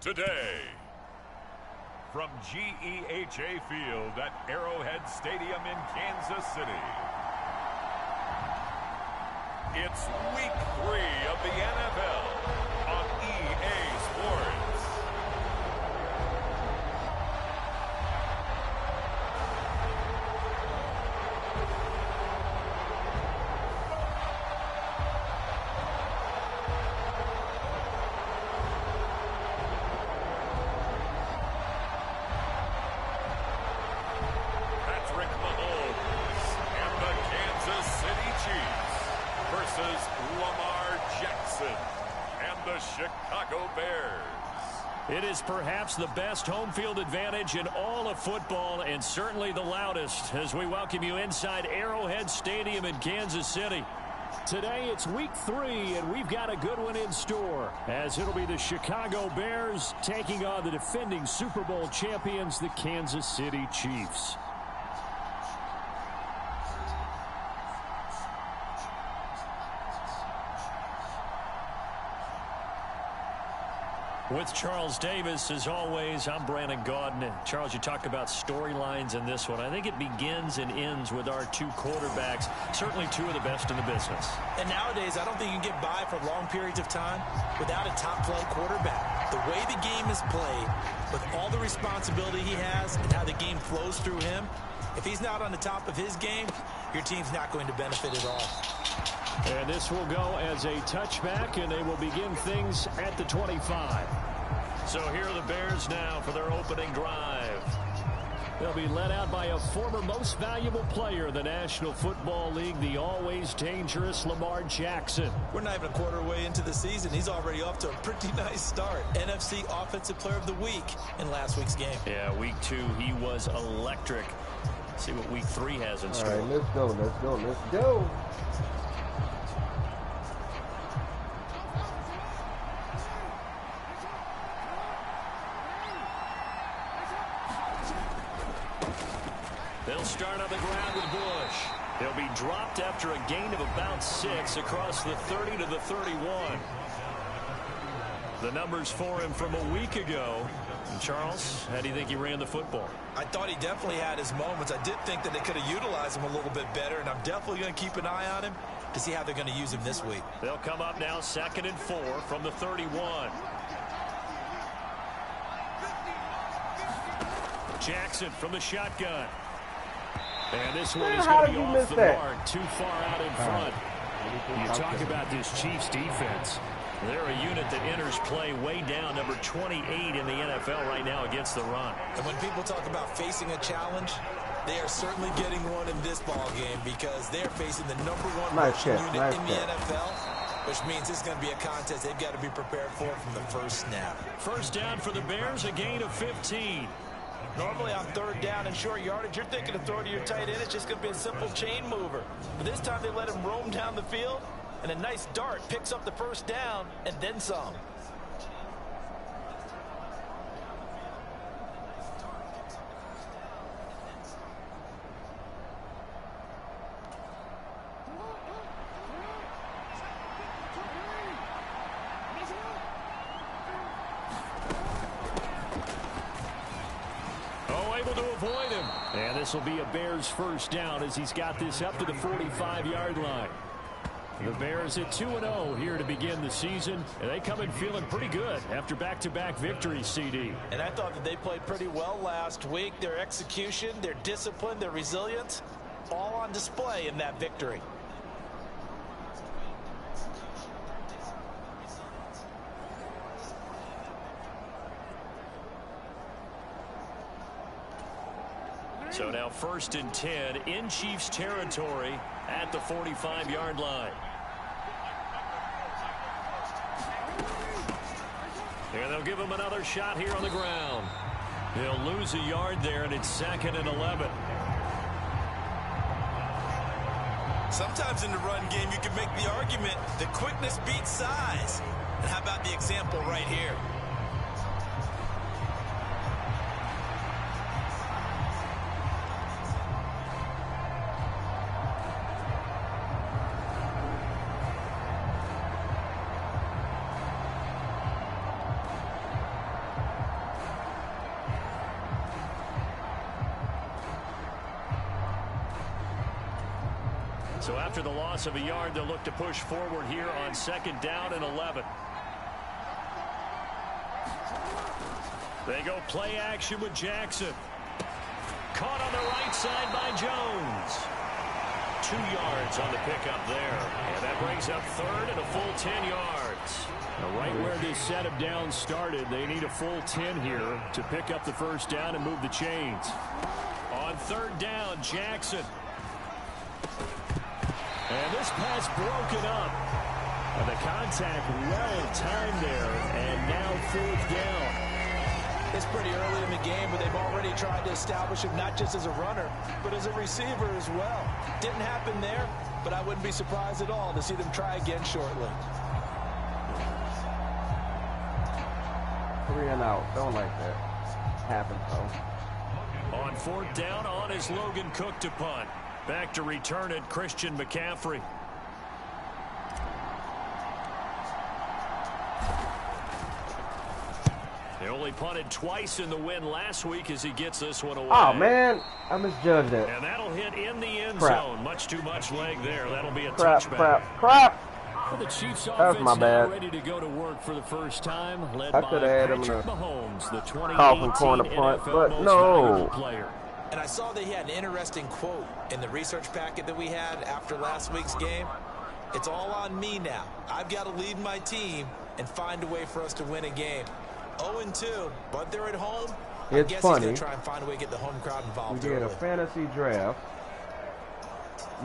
today. From GEHA Field at Arrowhead Stadium in Kansas City, it's Week 3 of the NFL on EA Sports. Chicago Bears. It is perhaps the best home field advantage in all of football, and certainly the loudest, as we welcome you inside Arrowhead Stadium in Kansas City. Today it's Week 3, and we've got a good one in store, as it'll be the Chicago Bears taking on the defending Super Bowl champions, the Kansas City Chiefs. With Charles Davis, as always, I'm Brandon Gaudin. And Charles, you talk about storylines in this one. I think it begins and ends with our two quarterbacks, certainly two of the best in the business. And nowadays, I don't think you can get by for long periods of time without a top-flight quarterback. The way the game is played, with all the responsibility he has and how the game flows through him, if he's not on the top of his game, your team's not going to benefit at all. And this will go as a touchback, and they will begin things at the 25. So here are the Bears now for their opening drive. They'll be led out by a former most valuable player in the National Football League, the always dangerous Lamar Jackson. We're not even a quarter way into the season. He's already off to a pretty nice start. NFC Offensive Player of the Week in last week's game. Yeah, Week 2, he was electric. See what Week 3 has in store. All right, let's go, let's go, let's go. They'll start on the ground with Bush. They'll be dropped after a gain of about 6 across the 30 to the 31. The numbers for him from a week ago. And Charles, how do you think he ran the football? I thought he definitely had his moments. I did think that they could have utilized him a little bit better, and I'm definitely going to keep an eye on him to see how they're going to use him this week. They'll come up now 2nd and 4 from the 31. Jackson from the shotgun. And this one is going to be off the mark, too far out in front. You talk about this Chiefs defense. They're a unit that enters play way down, number 28 in the NFL right now against the run. And when people talk about facing a challenge, they are certainly getting one in this ball game because they're facing the number 1 rushing unit in the NFL, which means it's going to be a contest they've got to be prepared for from the first snap. First down for the Bears, a gain of 15. Normally on 3rd down and short yardage, you're thinking of throwing to your tight end. It's just going to be a simple chain mover. But this time they let him roam down the field, and a nice dart picks up the first down and then some. And this will be a Bears first down as he's got this up to the 45-yard line. The Bears at 2-0 here to begin the season, and they come in feeling pretty good after back-to-back victories, CD. And I thought that they played pretty well last week. Their execution, their discipline, their resilience, all on display in that victory. So now 1st and 10 in Chiefs territory at the 45-yard line. And they'll give him another shot here on the ground. He'll lose a yard there, and it's 2nd and 11. Sometimes in the run game, you can make the argument that quickness beats size. And how about the example right here? So after the loss of a yard, they'll look to push forward here on 2nd down and 11. They go play action with Jackson. Caught on the right side by Jones. 2 yards on the pickup there. And that brings up 3rd and a full 10 yards. Now right where this set of downs started, they need a full 10 here to pick up the 1st down and move the chains. On 3rd down, Jackson. And this pass broken up. And the contact well timed there. And now 4th down. It's pretty early in the game, but they've already tried to establish him not just as a runner, but as a receiver as well. Didn't happen there, but I wouldn't be surprised at all to see them try again shortly. 3 and out. Don't like that. Happens though. On 4th down, on is Logan Cook to punt. Back to return it, Christian McCaffrey. They only punted twice in the win last week as he gets this one away. Oh, man. I misjudged that. And that'll hit in the end zone. Much too much leg there. That'll be a Crap. touchback. Well, the Chiefs offense my bad. now ready to go to work for the first time. Led I by could have had him in Patrick a Mahomes, the 2018 coffin corner punt, NFL but most no. valuable player. And I saw that he had an interesting quote in the research packet that we had after last week's game. It's all on me now. I've got to lead my team and find a way for us to win a game. 0-2, but they're at home. I It's guess funny. he's going to try and find a way to get the home crowd involved. We did a early. fantasy draft,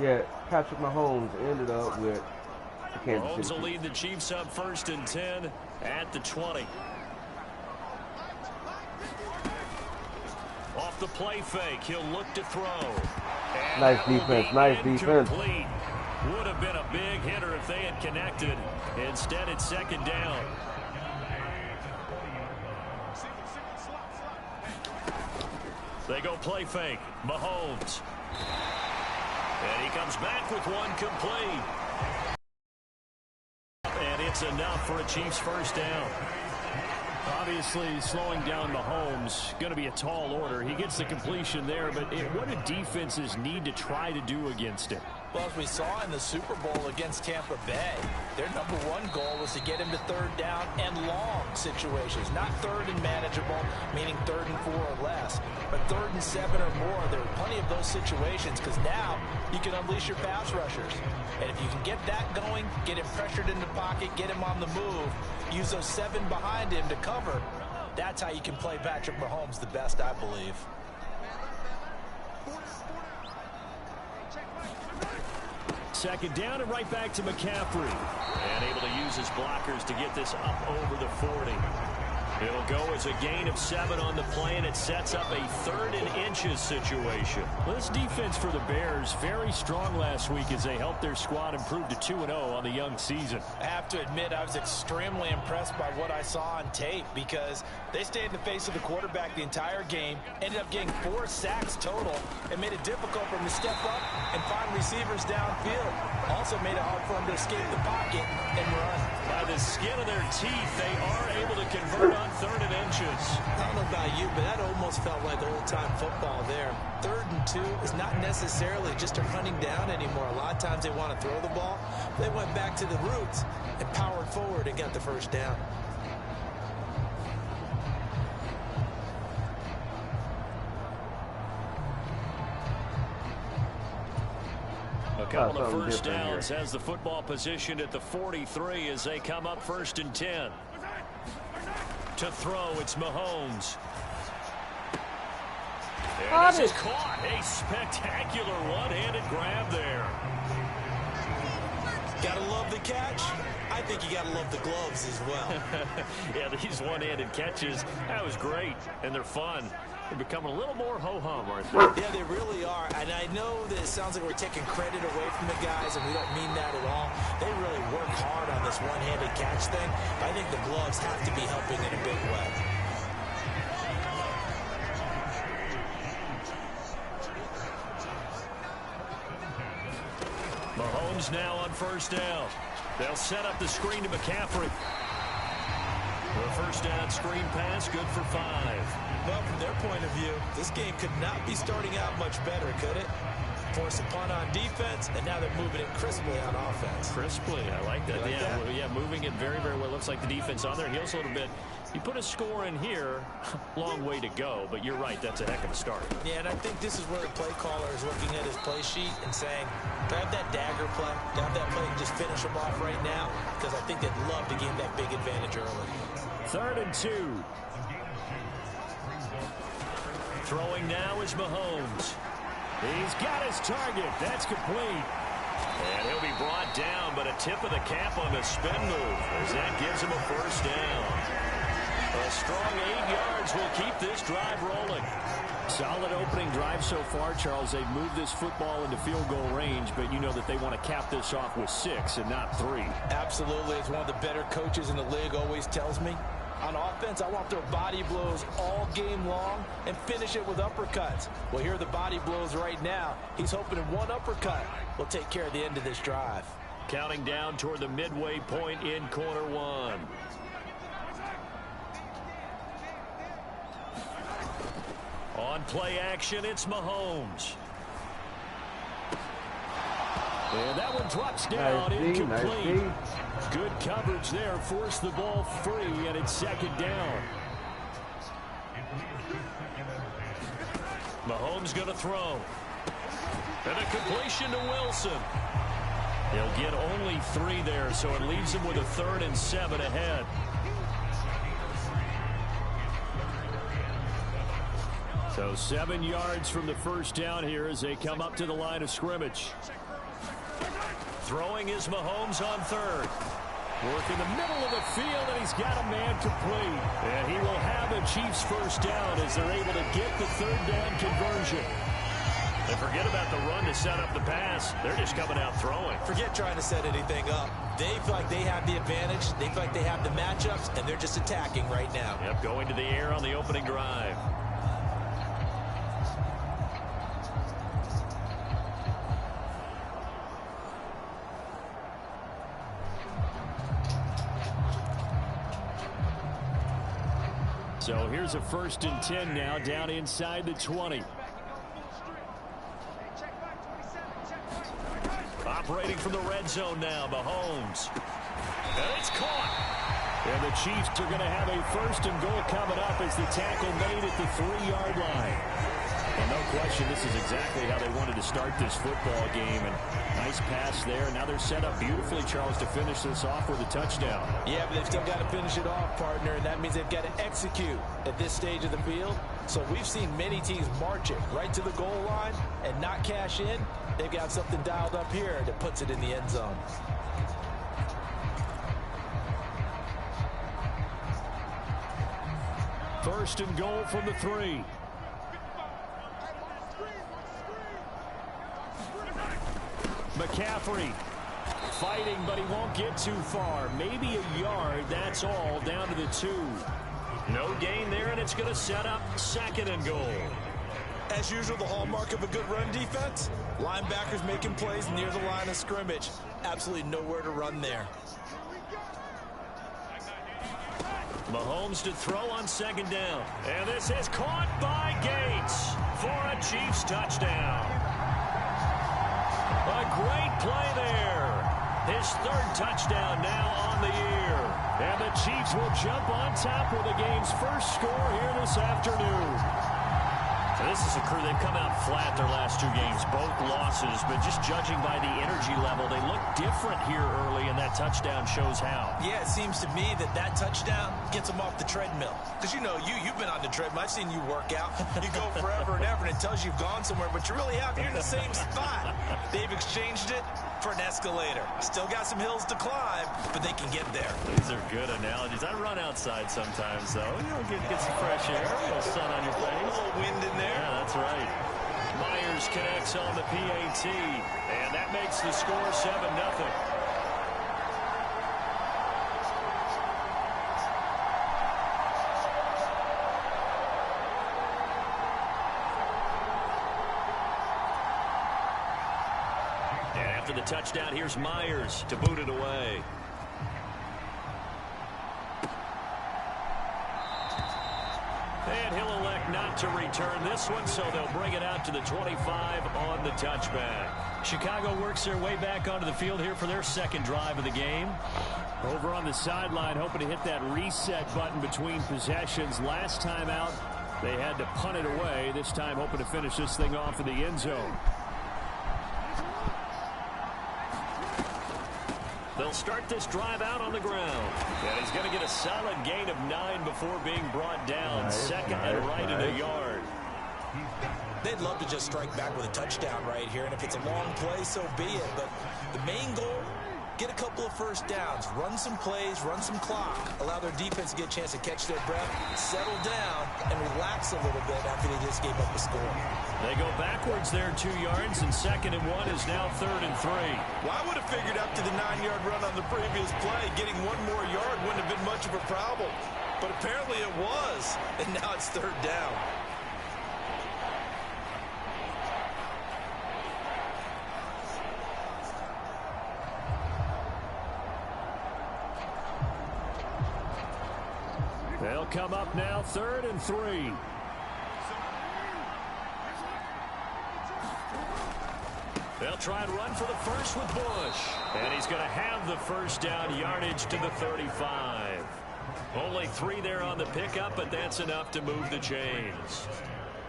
yet Patrick Mahomes ended up with the Kansas Mahomes City will Chiefs. lead the Chiefs up 1st and 10 at the 20. Off the play fake, he'll look to throw. And Nice that will defense, be nice defense. incomplete. Would have been a big hitter if they had connected. Instead, it's 2nd down. They go play fake. Mahomes. And he comes back with one complete. And it's enough for a Chiefs 1st down. Obviously, slowing down Mahomes, going to be a tall order. He gets the completion there, but what do defenses need to try to do against it? Well, as we saw in the Super Bowl against Tampa Bay, their #1 goal was to get him to 3rd down and long situations. Not 3rd and manageable, meaning 3rd and 4 or less, but 3rd and 7 or more. There are plenty of those situations because now you can unleash your pass rushers. And if you can get that going, get him pressured in the pocket, get him on the move, use those 7 behind him to cover, that's how you can play Patrick Mahomes the best, I believe. Second down and right back to McCaffrey. And able to use his blockers to get this up over the 40. It'll go as a gain of 7 on the play, and it sets up a 3rd and inches situation. Well, this defense for the Bears, very strong last week as they helped their squad improve to 2-0 on the young season. I have to admit, I was extremely impressed by what I saw on tape because they stayed in the face of the quarterback the entire game, ended up getting 4 sacks total, and made it difficult for him to step up and find receivers downfield. Also made it hard for him to escape the pocket and run. By the skin of their teeth, they are able to convert on 3rd and inches. I don't know about you, but that almost felt like old-time football there. 3rd and 2 is not necessarily just a running down anymore. A lot of times they want to throw the ball. They went back to the roots and powered forward and got the 1st down. A couple of 1st downs has the football positioned at the 43 as they come up 1st and 10. To throw, it's Mahomes. And this is caught. A spectacular one-handed grab there. Gotta love the catch. I think you gotta love the gloves as well. Yeah, these one-handed catches, that was great, and they're fun. They're becoming a little more ho-hum, aren't they? Yeah, they really are. And I know that it sounds like we're taking credit away from the guys, and we don't mean that at all. They really work hard on this one-handed catch thing. I think the gloves have to be helping in a big way. Mahomes now on 1st down. They'll set up the screen to McCaffrey. The 1st down screen pass, good for 5. Well, from their point of view, this game could not be starting out much better, could it? force a punt on defense, and now they're moving it crisply on offense. Crisply, I like that. Yeah, moving it very, very well. Looks like the defense on their heels a little bit. You put a score in here, long way to go, but you're right, that's a heck of a start. Yeah, and I think this is where the play caller is looking at his play sheet and saying, grab that dagger play, grab that play and just finish them off right now, because I think they'd love to gain that big advantage early. 3rd and 2. Throwing now is Mahomes. He's got his target. That's complete. And he'll be brought down, but a tip of the cap on the spin move as that gives him a first down. A strong 8 yards will keep this drive rolling. Solid opening drive so far, Charles. They've moved this football into field goal range, but you know that they want to cap this off with 6 and not 3. Absolutely. As one of the better coaches in the league always tells me, on offense, I want to throw body blows all game long and finish it with uppercuts. Well, here are the body blows right now. He's hoping one uppercut will take care of the end of this drive. Counting down toward the midway point in quarter 1. On play action, it's Mahomes. And that one drops down, incomplete. Good coverage there, forced the ball free, and it's 2nd down. Mahomes going to throw. And a completion to Wilson. He'll get only 3 there, so it leaves him with a 3rd and 7 ahead. So 7 yards from the first down here as they come up to the line of scrimmage. Throwing is Mahomes on 3rd. Work in the middle of the field, and he's got a man complete. And he will have a Chiefs first down as they're able to get the 3rd down conversion. And forget about the run to set up the pass. They're just coming out throwing. Forget trying to set anything up. They feel like they have the advantage. They feel like they have the matchups, and they're just attacking right now. Yep, going to the air on the opening drive. So here's a 1st and 10 now, down inside the 20. Operating from the red zone now, Mahomes. And it's caught. And the Chiefs are going to have a 1st and goal coming up as the tackle made at the 3-yard line. Well, no question, this is exactly how they wanted to start this football game. And nice pass there. Now they're set up beautifully, Charles, to finish this off with a touchdown. Yeah, but they've still got to finish it off, partner, and that means they've got to execute at this stage of the field. So we've seen many teams march it right to the goal line and not cash in. They've got something dialed up here that puts it in the end zone. First and goal from the 3. McCaffrey fighting, but he won't get too far. Maybe a yard, that's all, down to the 2. No gain there, and it's going to set up 2nd and goal. As usual, the hallmark of a good run defense, linebackers making plays near the line of scrimmage. Absolutely nowhere to run there. Mahomes to throw on 2nd down. And this is caught by Gates for a Chiefs touchdown. A great play there. His 3rd touchdown now on the year. And the Chiefs will jump on top with the game's first score here this afternoon. So this is a crew, they've come out flat their last 2 games, both losses, but just judging by the energy level, they look different here early, and that touchdown shows how. Yeah, it seems to me that touchdown gets them off the treadmill. Because, you know, you've been on the treadmill. I've seen you work out. You go forever and ever, and it tells you you've gone somewhere, but you really haven't. You're in the same spot. They've exchanged it for an escalator. Still got some hills to climb, but they can get there. These are good analogies. I run outside sometimes, though. You know, get some fresh air, a little sun on your face. A little wind in there. Yeah, that's right. Myers connects on the PAT, and that makes the score 7-0. And after the touchdown, here's Myers to boot it away. And he'll elect not to return this one, so they'll bring it out to the 25 on the touchback. Chicago works their way back onto the field here for their second drive of the game. Over on the sideline, hoping to hit that reset button between possessions. Last time out, they had to punt it away. This time, hoping to finish this thing off in the end zone. They'll start this drive out on the ground. And he's going to get a solid gain of 9 before being brought down. Second and right in a yard. They'd love to just strike back with a touchdown right here, and if it's a long play, so be it. But the main goal, get a couple of first downs, run some plays, run some clock, allow their defense to get a chance to catch their breath, settle down, and relax a little bit after they just gave up the score. They go backwards there 2 yards, and 2nd and 1 is now 3rd and 3. Well, I would have figured up to the 9-yard run on the previous play. Getting one more yard wouldn't have been much of a problem. But apparently it was, and now it's 3rd down. They'll come up now 3rd and 3. They'll try and run for the first with Bush. And he's going to have the first down yardage to the 35. Only 3 there on the pickup, but that's enough to move the chains.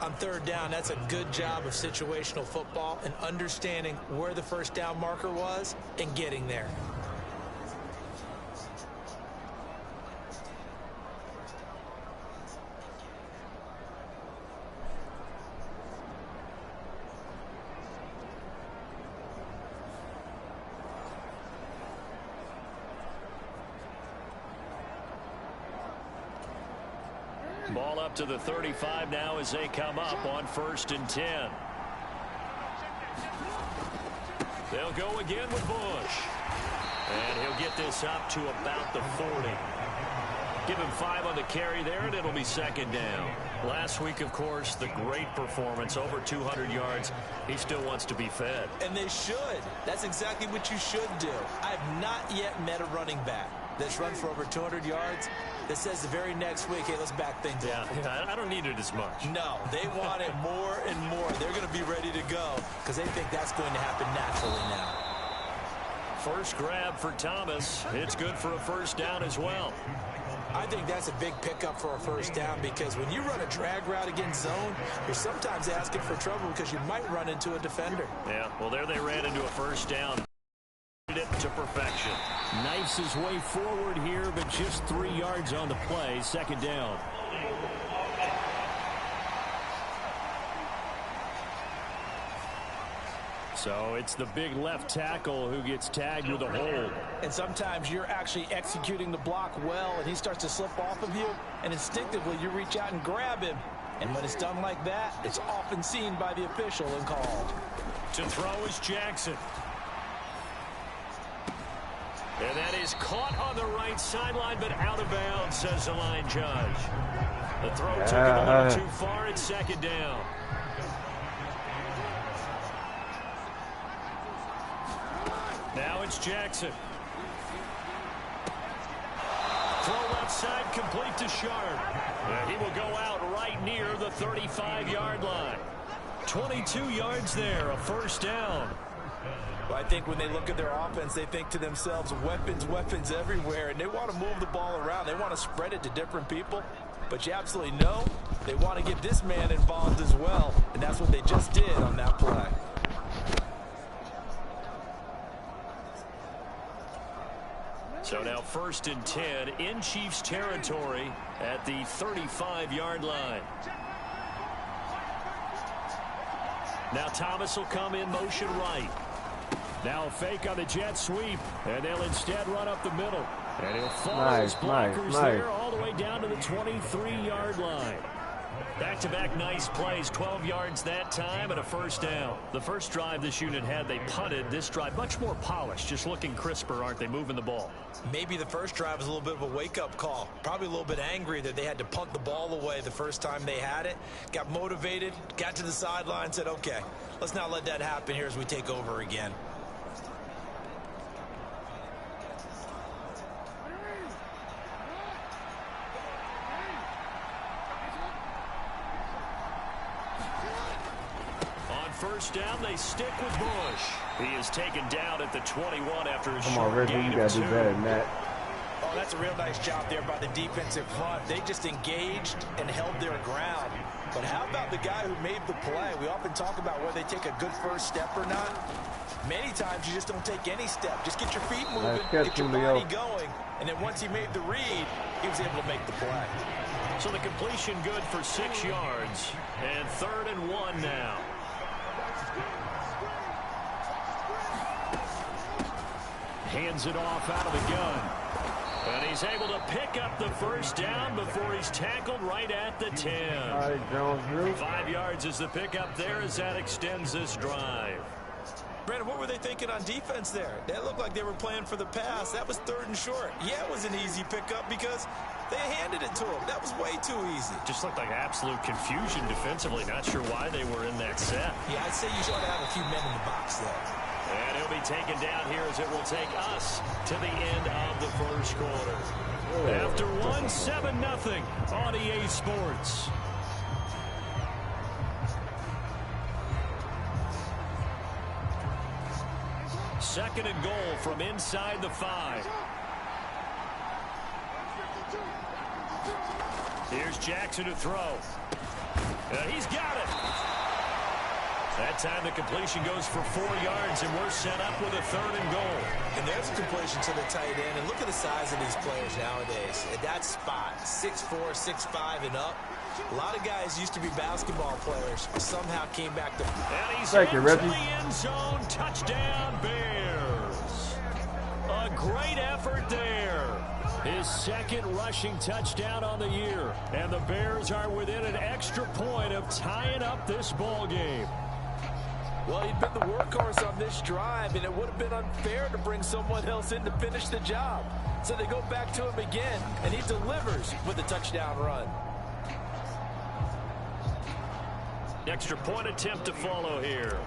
On 3rd down, that's a good job of situational football and understanding where the first down marker was and getting there. Ball up to the 35 now as they come up on 1st and 10. They'll go again with Bush. And he'll get this up to about the 40. Give him 5 on the carry there, and it'll be 2nd down. Last week, of course, the great performance, over 200 yards. He still wants to be fed. And they should. That's exactly what you should do. I have not yet met a running back that's run for over 200 yards that says the very next week, hey, let's back things up. Yeah, I don't need it as much. No, they want it more and more. They're going to be ready to go because they think that's going to happen naturally now. First grab for Thomas. It's good for a first down as well. I think that's a big pickup for a first down because when you run a drag route against zone, you're sometimes asking for trouble because you might run into a defender. Yeah, well, there they ran into a first down. It to perfection. Knifes his way forward here, but just 3 yards on the play. 2nd down. So it's the big left tackle who gets tagged with a hold. And sometimes you're actually executing the block well, and he starts to slip off of you, and instinctively you reach out and grab him. And when it's done like that, it's often seen by the official and called. To throw is Jackson. And that is caught on the right sideline, but out of bounds, says the line judge. The throw took it a little too far. It's 2nd down. Now it's Jackson. Throw left side, complete to Sharp. He will go out right near the 35-yard line. 22 yards there, a first down. Well, I think when they look at their offense, they think to themselves, weapons, weapons everywhere, and they want to move the ball around. They want to spread it to different people, but you absolutely know they want to get this man involved as well, and that's what they just did on that play. So now 1st and 10 in Chiefs territory at the 35-yard line. Now Thomas will come in motion right. Now a fake on the jet sweep, and they'll instead run up the middle. And he'll follow his blockers there all the way down to the 23-yard line. Back-to-back nice plays, 12 yards that time and a first down. The first drive this unit had, they punted. This drive, much more polished, just looking crisper, aren't they, moving the ball? Maybe the first drive was a little bit of a wake-up call. Probably a little bit angry that they had to punt the ball away the first time they had it. Got motivated, got to the sideline, said, okay, let's not let that happen here as we take over again. first down. They stick with Bush. He is taken down at the 21 after a Come on, short Reggie, gain you of got to do 2. better than that. Oh, that's a real nice job there by the defensive front. They just engaged and held their ground. But how about the guy who made the play? We often talk about whether they take a good first step or not. Many times you just don't take any step. Just get your feet moving, get your body going. And then once he made the read, he was able to make the play. So the completion good for 6 yards. And 3rd and 1 now. Hands it off out of the gun. And he's able to pick up the first down before he's tackled right at the 10. All right, Jones. 5 yards is the pickup there as that extends this drive. Brandon, what were they thinking on defense there? That looked like they were playing for the pass. That was 3rd and short. Yeah, it was an easy pickup because they handed it to him. That was way too easy. Just looked like absolute confusion defensively. Not sure why they were in that set. Yeah, I'd say you should have a few men in the box there. And he'll be taken down here as it will take us to the end of the first quarter. After 1, 7-0 on EA Sports. Second and goal from inside the 5. Here's Jackson to throw. He's got it. That time the completion goes for 4 yards, and we're set up with a 3rd and goal. And there's a completion to the tight end. And look at the size of these players nowadays. At that spot, 6'4", 6'5", and up. A lot of guys used to be basketball players, but somehow came back to... And he's Thank you, Reggie. into the end zone. Touchdown, Bears. A great effort there. His 2nd rushing touchdown on the year. And the Bears are within an extra point of tying up this ball game. Well, he'd been the workhorse on this drive, and it would have been unfair to bring someone else in to finish the job. So they go back to him again, and he delivers with a touchdown run. Extra point attempt to follow here.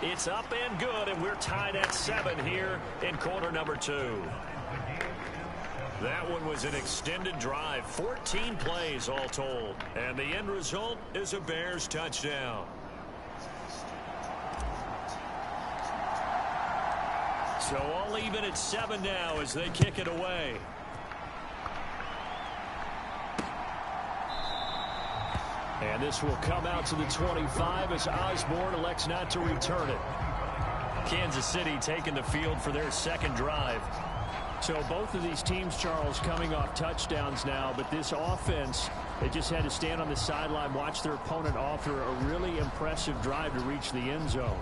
It's up and good, and we're tied at 7 here in quarter number 2. That one was an extended drive, 14 plays all told. And the end result is a Bears touchdown. So all even at 7 now as they kick it away. And this will come out to the 25 as Osborne elects not to return it. Kansas City taking the field for their 2nd drive. So both of these teams, Charles, coming off touchdowns now, but this offense, they just had to stand on the sideline, watch their opponent offer a really impressive drive to reach the end zone.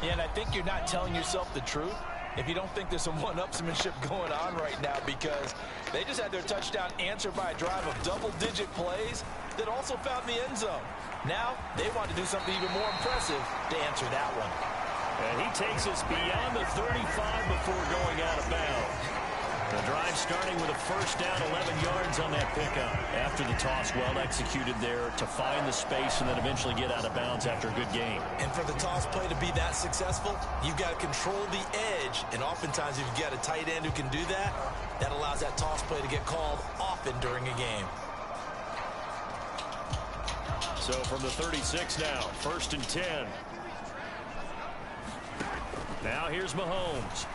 Yeah, and I think you're not telling yourself the truth if you don't think there's some one-upsmanship going on right now, because they just had their touchdown answered by a drive of double-digit plays that also found the end zone. Now they want to do something even more impressive to answer that one. And he takes us beyond the 35 before going out of bounds. The drive starting with a first down, 11 yards on that pickup. After the toss, well executed there to find the space and then eventually get out of bounds after a good game. And for the toss play to be that successful, you've got to control the edge. And oftentimes if you've got a tight end who can do that, that allows that toss play to get called often during a game. So from the 36 now, 1st and 10. Now here's Mahomes.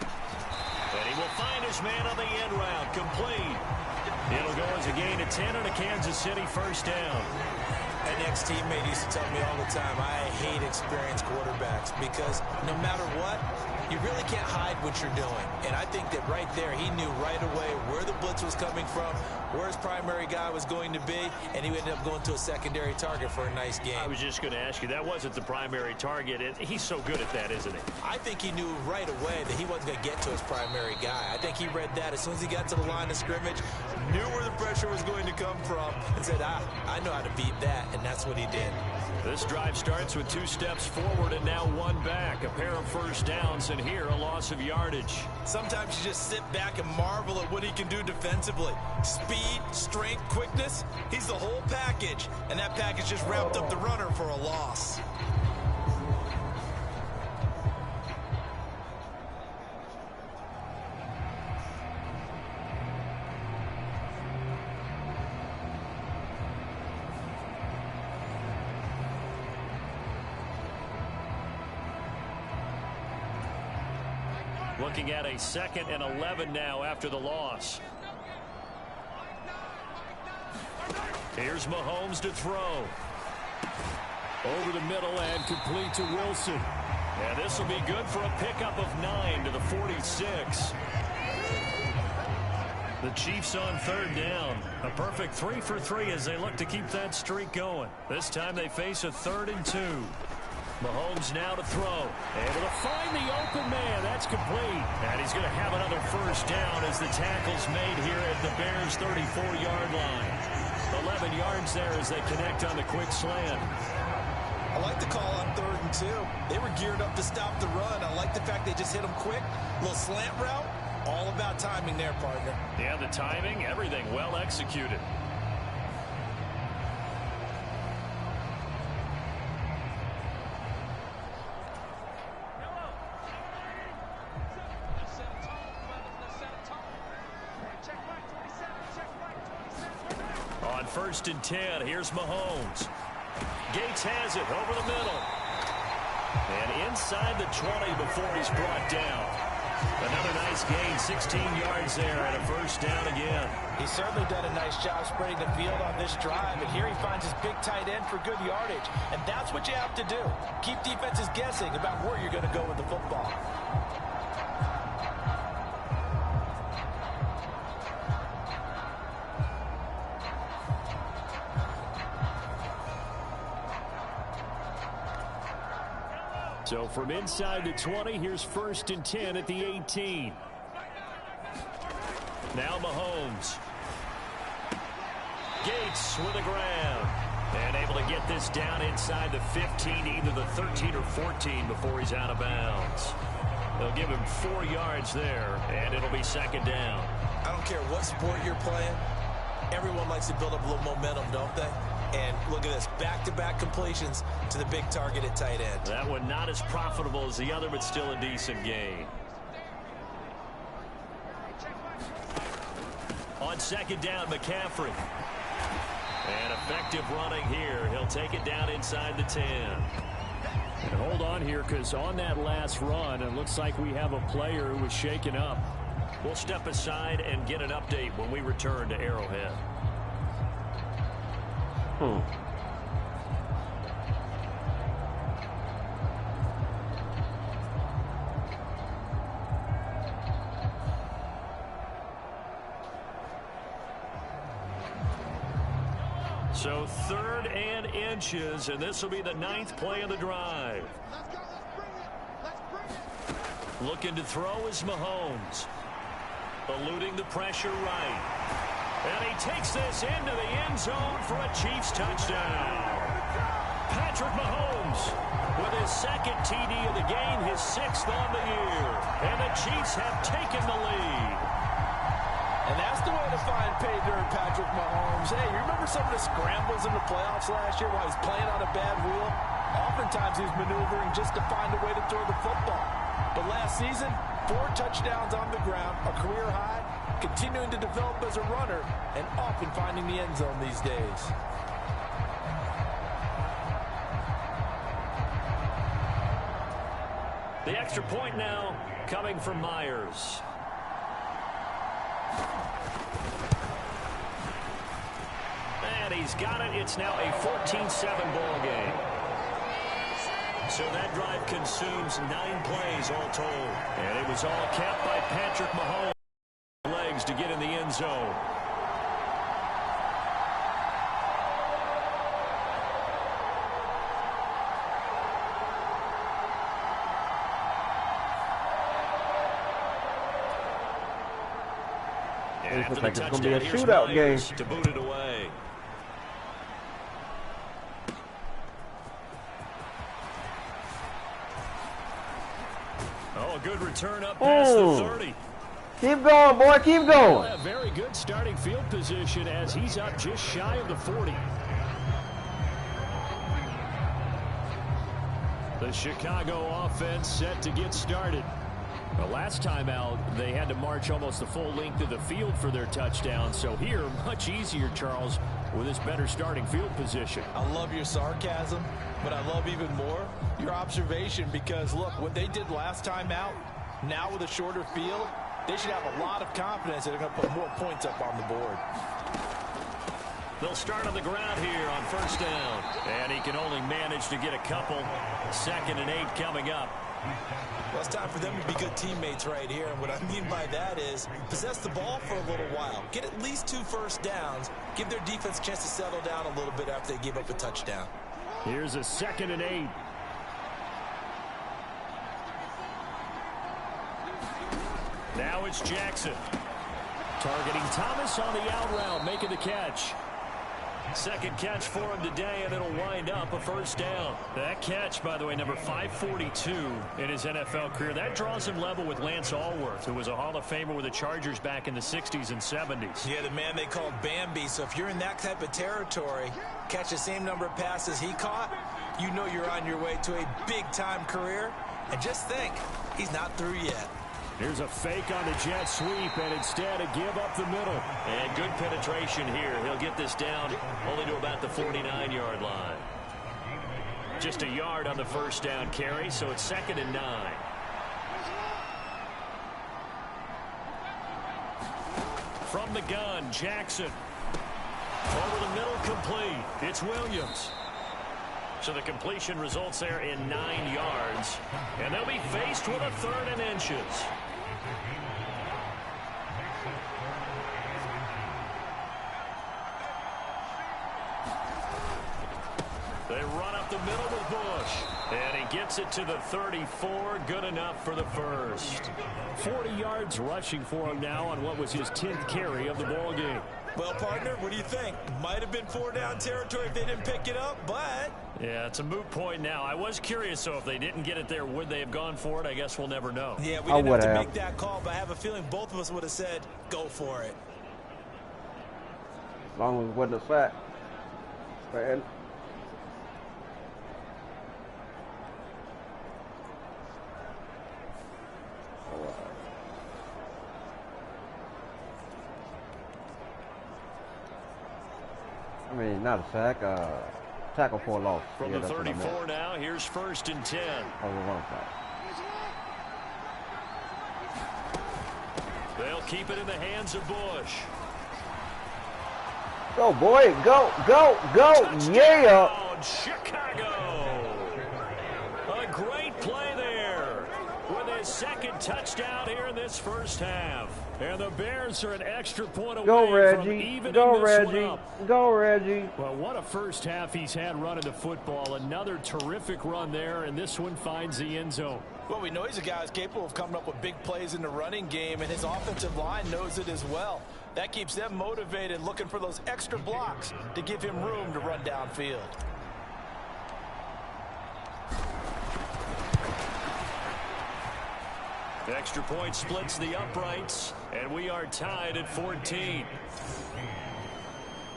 And he will find his man on the end route, complete. It'll go as a gain of 10 and a Kansas City first down. An ex-teammate used to tell me all the time, I hate experienced quarterbacks because no matter what, you really can't hide what you're doing. And I think that right there, he knew right away where the blitz was coming from, where his primary guy was going to be, and he ended up going to a secondary target for a nice game. I was just going to ask you, that wasn't the primary target. He's so good at that, isn't he? I think he knew right away that he wasn't going to get to his primary guy. I think he read that as soon as he got to the line of scrimmage, knew where the pressure was going to come from, and said, I know how to beat that, and that's what he did. This drive starts with 2 steps forward and now 1 back. A pair of first downs, and here a loss of yardage. Sometimes you just sit back and marvel at what he can do defensively. Speed, strength, quickness, he's the whole package. And that package just wrapped up the runner for a loss. Looking at a 2nd and 11 now after the loss. Here's Mahomes to throw. Over the middle and complete to Wilson. And this will be good for a pickup of 9 to the 46. The Chiefs on 3rd down. A perfect 3 for 3 as they look to keep that streak going. This time they face a 3rd and 2. Mahomes now to throw. Able to find the open man. That's complete. And he's going to have another 1st down as the tackle's made here at the Bears' 34-yard line. 11 yards there as they connect on the quick slant. I like the call on 3rd and 2. They were geared up to stop the run. I like the fact they just hit them quick. Little slant route. All about timing there, partner. Yeah, the timing, everything well executed. On 1st and 10, here's Mahomes. Gates has it over the middle. And inside the 20 before he's brought down. Another nice gain, 16 yards there, and a 1st down again. He's certainly done a nice job spreading the field on this drive, and here he finds his big tight end for good yardage. And that's what you have to do. Keep defenses guessing about where you're going to go with the football. So from inside the 20, here's 1st and 10 at the 18. Now Mahomes. Gates with a grab. And able to get this down inside the 15, either the 13 or 14 before he's out of bounds. They'll give him 4 yards there, and it'll be 2nd down. I don't care what sport you're playing. Everyone likes to build up a little momentum, don't they? And look at this, back-to-back completions to the big target at tight end. That one not as profitable as the other, but still a decent gain. On 2nd down, McCaffrey. And effective running here. He'll take it down inside the 10. And hold on here, because on that last run, it looks like we have a player who was shaken up. We'll step aside and get an update when we return to Arrowhead. So 3rd and inches, and this will be the 9th play of the drive. Looking to throw is Mahomes. Eluding the pressure right. And he takes this into the end zone for a Chiefs touchdown. Patrick Mahomes with his 2nd TD of the game, his 6th on the year. And the Chiefs have taken the lead. And that's the way to find pay dirt, Patrick Mahomes. Hey, you remember some of the scrambles in the playoffs last year while he's playing on a bad wheel? Oftentimes he's maneuvering just to find a way to throw the football. But last season, 4 touchdowns on the ground, a career high, continuing to develop as a runner, and often finding the end zone these days. The extra point now coming from Myers. And he's got it. It's now a 14-7 ball game. So that drive consumes 9 plays all told. And it was all capped by Patrick Mahomes. Legs to get in the end zone. It looks like it's going to be a shootout game. To boot it away. Oh, a good return up past the 30. Keep going, boy. Keep going. A very good starting field position as he's up just shy of the 40. The Chicago offense set to get started. The last time out, they had to march almost the full length of the field for their touchdown. So here, much easier, Charles, with this better starting field position. I love your sarcasm, but I love even more your observation because, look, what they did last time out, Now with a shorter field, they should have a lot of confidence that they're going to put more points up on the board. They'll start on the ground here on first down. And he can only manage to get a couple. 2nd and 8 coming up. Well, it's time for them to be good teammates right here. And what I mean by that is possess the ball for a little while. Get at least 2 first downs. Give their defense a chance to settle down a little bit after they give up a touchdown. Here's a 2nd and 8. Now it's Jackson. Targeting Thomas on the out route, making the catch. 2nd catch for him today, and it'll wind up a first down. That catch, by the way, number 542 in his NFL career. That draws him level with Lance Allworth, who was a Hall of Famer with the Chargers back in the 60s and 70s. Yeah, the man they called Bambi. So if you're in that type of territory, catch the same number of passes he caught, you know you're on your way to a big-time career. And just think, he's not through yet. Here's a fake on the jet sweep, and instead a give up the middle. And good penetration here. He'll get this down only to about the 49-yard line. Just a yard on the first down carry, so it's 2nd and 9. From the gun, Jackson. Over the middle, complete. It's Williams. So the completion results there in 9 yards. And they'll be faced with a 3rd and inches. They run up the middle with Bush. And he gets it to the 34. Good enough for the first. 40 yards rushing for him now on what was his 10th carry of the ball game. Well, partner, what do you think? Might have been 4-down territory if they didn't pick it up, but... Yeah, it's a moot point now. I was curious, so if they didn't get it there, would they have gone for it? I guess we'll never know. Yeah, we didn't have to make that call, but I have a feeling both of us would have said, go for it. As long as it wasn't a sack. Man. I mean, not a sack, tackle for a loss. From the 34 now, here's 1st and 10. Oh, the wrong side. They'll keep it in the hands of Bush. Go, boy, go, go, go, Touchdown, yeah! Chicago! A great play there with his 2nd touchdown here in this first half. And the Bears are an extra point away Go, from Reggie. evening Go, this one Reggie. up. Go, Reggie. Well, what a first half he's had running the football. Another terrific run there, and this one finds the end zone. Well, we know he's a guy who's capable of coming up with big plays in the running game, and his offensive line knows it as well. That keeps them motivated, looking for those extra blocks to give him room to run downfield. The extra point splits the uprights, and we are tied at 14.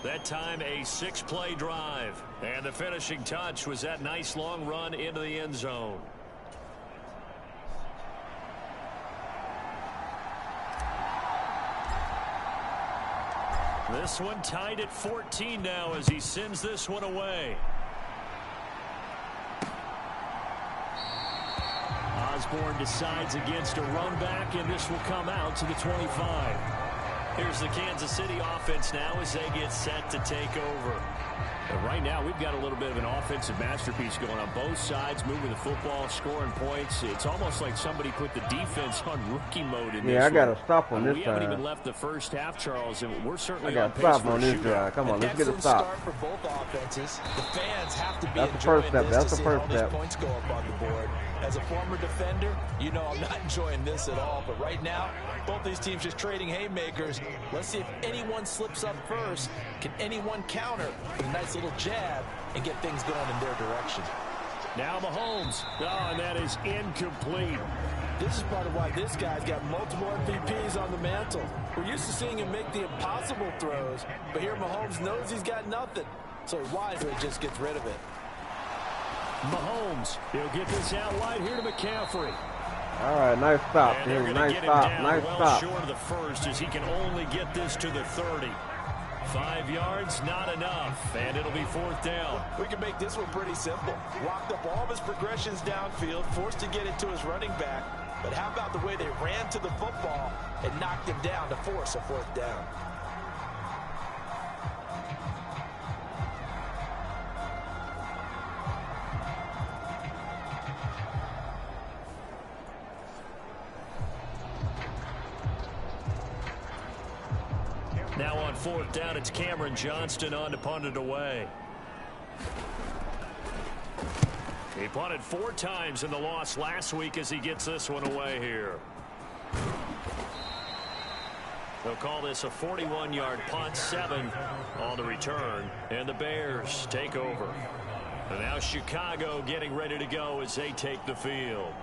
That time a 6-play drive, and the finishing touch was that nice long run into the end zone. This one tied at 14 now as he sends this one away. Osborne decides against a run back, and this will come out to the 25. Here's the Kansas City offense now as they get set to take over. But right now, we've got a little bit of an offensive masterpiece going on both sides, moving the football, scoring points. It's almost like somebody put the defense on rookie mode in this Yeah, I got to one. stop on this We drive. haven't even left the first half, Charles, and we're certainly I on got to pace stop for on a this shootout. drive. Come on, let's get a Excellent stop. start for both offenses. The fans have to be That's the enjoying first step. this That's to the see first all these step. points go up on the board. As a former defender, you know I'm not enjoying this at all. But right now, both these teams just trading haymakers. Let's see if anyone slips up first. Can anyone counter with a nice little jab and get things going in their direction? Now Mahomes. Oh, and that is incomplete. This is part of why this guy's got multiple MVPs on the mantle. We're used to seeing him make the impossible throws, but here Mahomes knows he's got nothing, so he wisely just gets rid of it. Mahomes, he'll get this out wide here to McCaffrey. All right, nice stop. And they're going to Nice get stop. him down Nice well stop. short of the first as he can only get this to the 30. 5 yards, not enough, and it'll be 4th down. We can make this one pretty simple. Locked up all of his progressions downfield, forced to get it to his running back. But how about the way they ran to the football and knocked him down to force a 4th down? Now on 4th down, it's Cameron Johnston on to punt it away. He punted 4 times in the loss last week as he gets this one away here. They'll call this a 41-yard punt, 7 on the return, and the Bears take over. And now Chicago getting ready to go as they take the field.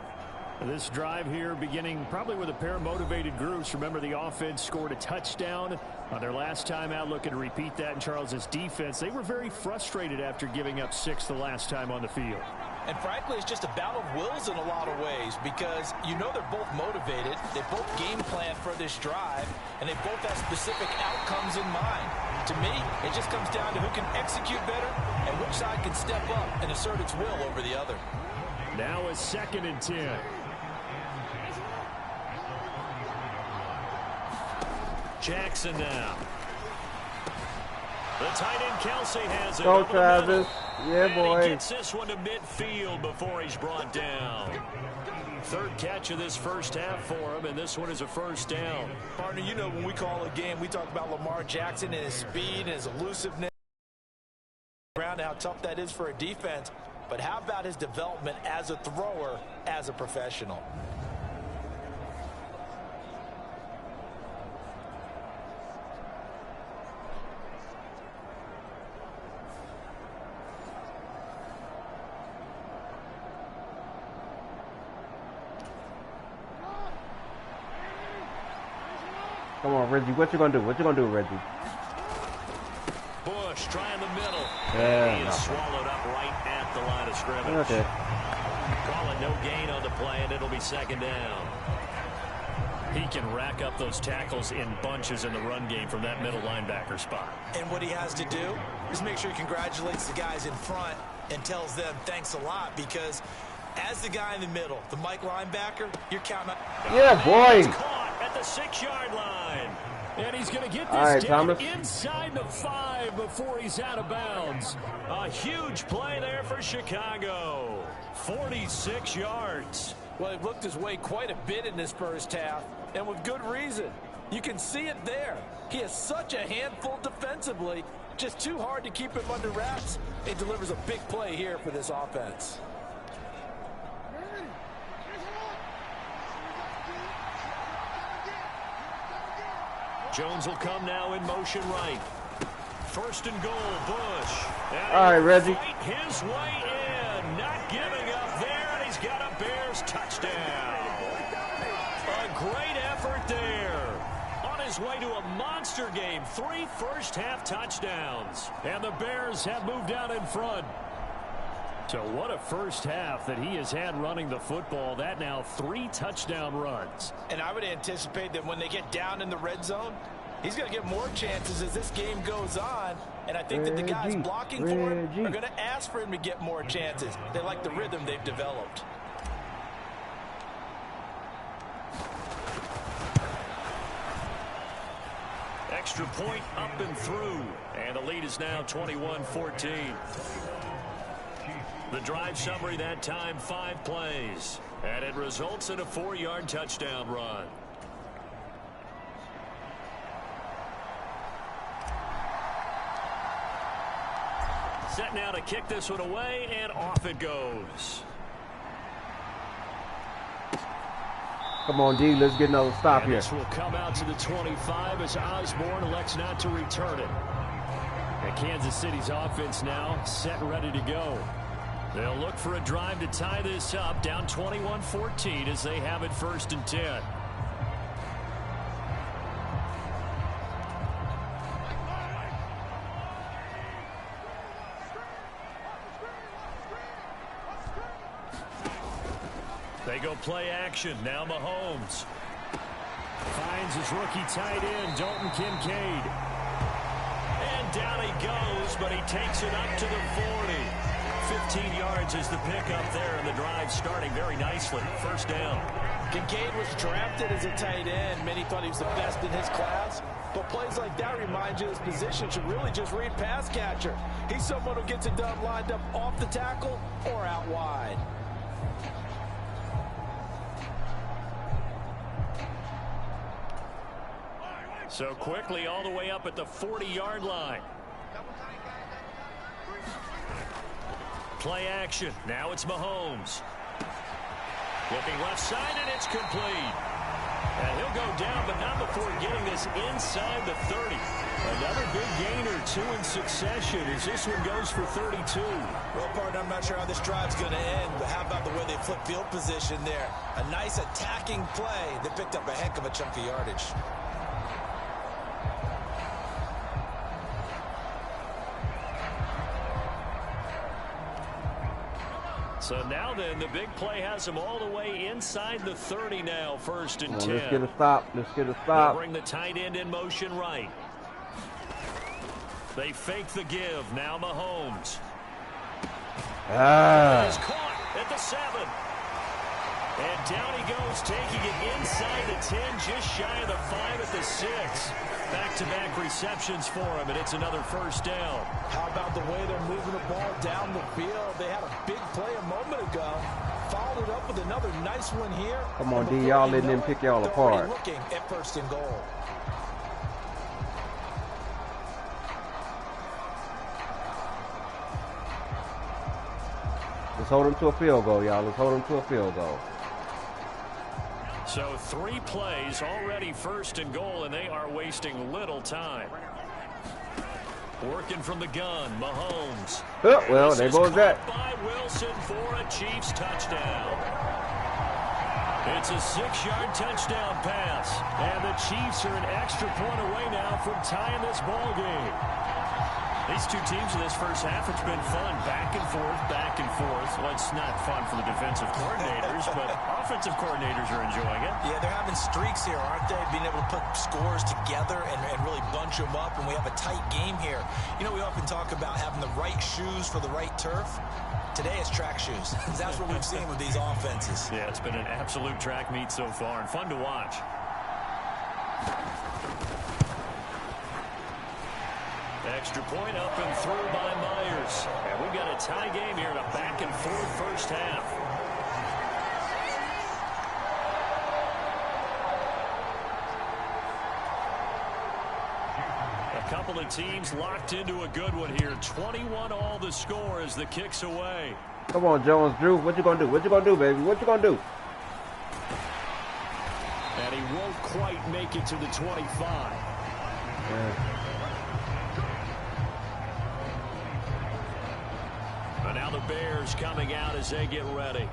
This drive here beginning probably with a pair of motivated groups. Remember, the offense scored a touchdown on their last time out, looking to repeat that in Charles's defense. They were very frustrated after giving up 6 the last time on the field. And frankly, it's just a battle of wills in a lot of ways because you know they're both motivated. They both game plan for this drive, and they both have specific outcomes in mind. To me, it just comes down to who can execute better and which side can step up and assert its will over the other. Now a 2nd and 10. Jackson now. The tight end Kelsey has it. Go, Travis. Yeah, boy. He gets this one to midfield before he's brought down. 3rd catch of this first half for him, and this one is a 1st down. Partner, you know when we call a game, we talk about Lamar Jackson and his speed and his elusiveness around, how tough that is for a defense. But how about his development as a thrower, as a professional? Come on, Reggie. What you gonna do? What you gonna do, Reggie? Bush trying the middle. Yeah, He is swallowed up right at the line of scrimmage. Okay. Call it no gain on the play, and it'll be 2nd down. He can rack up those tackles in bunches in the run game from that middle linebacker spot. And what he has to do is make sure he congratulates the guys in front and tells them thanks a lot, because as the guy in the middle, the Mike linebacker, you're counting on. Yeah, boy. It's caught at the 6-yard line. And he's going to get All right, this down Thomas. inside the 5 before he's out of bounds. A huge play there for Chicago. 46 yards. Well, he looked his way quite a bit in this first half, and with good reason. You can see it there. He is such a handful defensively, just too hard to keep him under wraps. He delivers a big play here for this offense. Jones will come now in motion right. 1st and goal, Bush. And All right, Reggie. Fight his way in. Not giving up there, and he's got a Bears touchdown. A great effort there. On his way to a monster game. 3 first-half touchdowns. And the Bears have moved out in front. So what a first half that he has had running the football. That now 3 touchdown runs. And I would anticipate that when they get down in the red zone, he's going to get more chances as this game goes on. And I think that the guys blocking for him are going to ask for him to get more chances. They like the rhythm they've developed. Extra point up and through. And the lead is now 21-14. The drive summary that time, 5 plays. And it results in a 4-yard touchdown run. Set now to kick this one away, and off it goes. Come on, D. Let's get another stop And here. this will come out to the 25 as Osborne elects not to return it. And Kansas City's offense now set and ready to go. They'll look for a drive to tie this up, down 21-14 as they have it 1st and 10. They go play action. Now Mahomes finds his rookie tight end, Dalton Kincaid. And And down he goes, but he takes it up to the 40. 15 yards is the pickup there, and the drive starting very nicely. First down. Kincaid was drafted as a tight end. Many thought he was the best in his class. But plays like that remind you his position should really just read pass catcher. He's someone who gets it done lined up off the tackle or out wide. So quickly all the way up at the 40-yard line. Play action. Now it's Mahomes. Looking left side, and it's complete. And he'll go down, but not before getting this inside the 30. Another big gainer, 2 in succession, as this one goes for 32. Well, partner, I'm not sure how this drive's going to end, but how about the way they flip field position there? A nice attacking play that picked up a heck of a chunk of yardage. So now then, the big play has him all the way inside the 30 now, 1st and 10. Let's get a stop. Let's get a stop. They'll bring the tight end in motion right. They fake the give. Now Mahomes. He's caught at the 7. And down he goes, taking it inside the 10, just shy of the 5 at the 6. Back-to-back receptions for him, and it's another first down. How about the way they're moving the ball down the field? They had a big play a moment ago. Followed it up with another nice one here. Come on, D. Y'all letting them pick y'all apart. Looking at 1st and goal. Let's hold them to a field goal, y'all. Let's hold them to a field goal. So 3 plays, already 1st and goal, and they are wasting little time. Working from the gun, Mahomes. Oh, well, there goes that. By Wilson for a Chiefs touchdown. It's a 6-yard touchdown pass, and the Chiefs are an extra point away now from tying this ball game. These two teams in this first half, it's been fun. Back and forth, back and forth. Well, it's not fun for the defensive coordinators, but offensive coordinators are enjoying it. Yeah, they're having streaks here, aren't they? Being able to put scores together and really bunch them up, and we have a tight game here. You know, we often talk about having the right shoes for the right turf. Today it's track shoes. That's what we've seen with these offenses. Yeah, it's been an absolute track meet so far, and fun to watch. Extra point up and through by Myers. And we've got a tie game here in a back-and-forth first half. A couple of teams locked into a good one here. 21 all the score as the kick's away. Come on, Jones, Drew. What you gonna do? What you gonna do, baby? What you gonna do? And he won't quite make it to the 25. Yeah. But now the Bears coming out as they get ready.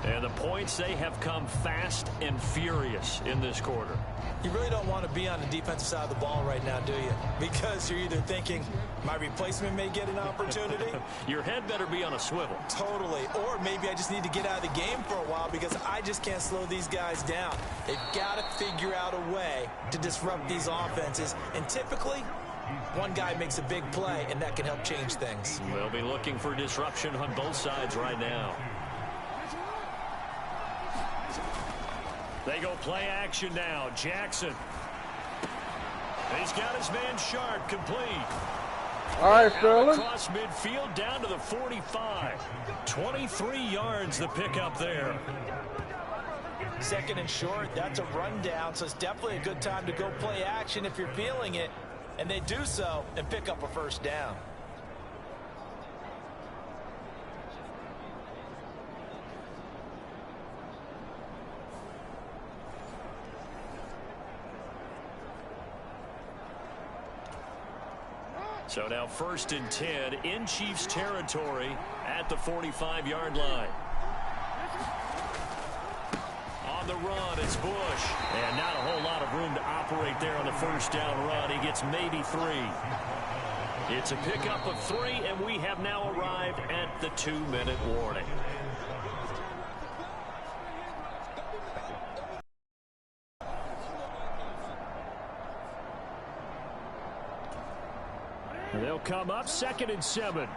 And the points, they have come fast and furious in this quarter. You really don't want to be on the defensive side of the ball right now, do you? Because you're either thinking, my replacement may get an opportunity. Your head better be on a swivel. Totally. Or maybe I just need to get out of the game for a while because I just can't slow these guys down. They've got to figure out a way to disrupt these offenses. And typically, one guy makes a big play, and that can help change things. They'll be looking for disruption on both sides right now. They go play action now. Jackson. He's got his man Sharp complete. All right, Sterling. Across midfield down to the 45. 23 yards the pickup there. 2nd and short, that's a rundown, so it's definitely a good time to go play action if you're feeling it. And they do so and pick up a first down. So now 1st and 10 in Chiefs territory at the 45-yard line. On the run, it's Bush. And not a whole lot of room to operate there on the first down run. He gets maybe 3. It's a pickup of 3, and we have now arrived at the 2-minute warning. come up 2nd and 7.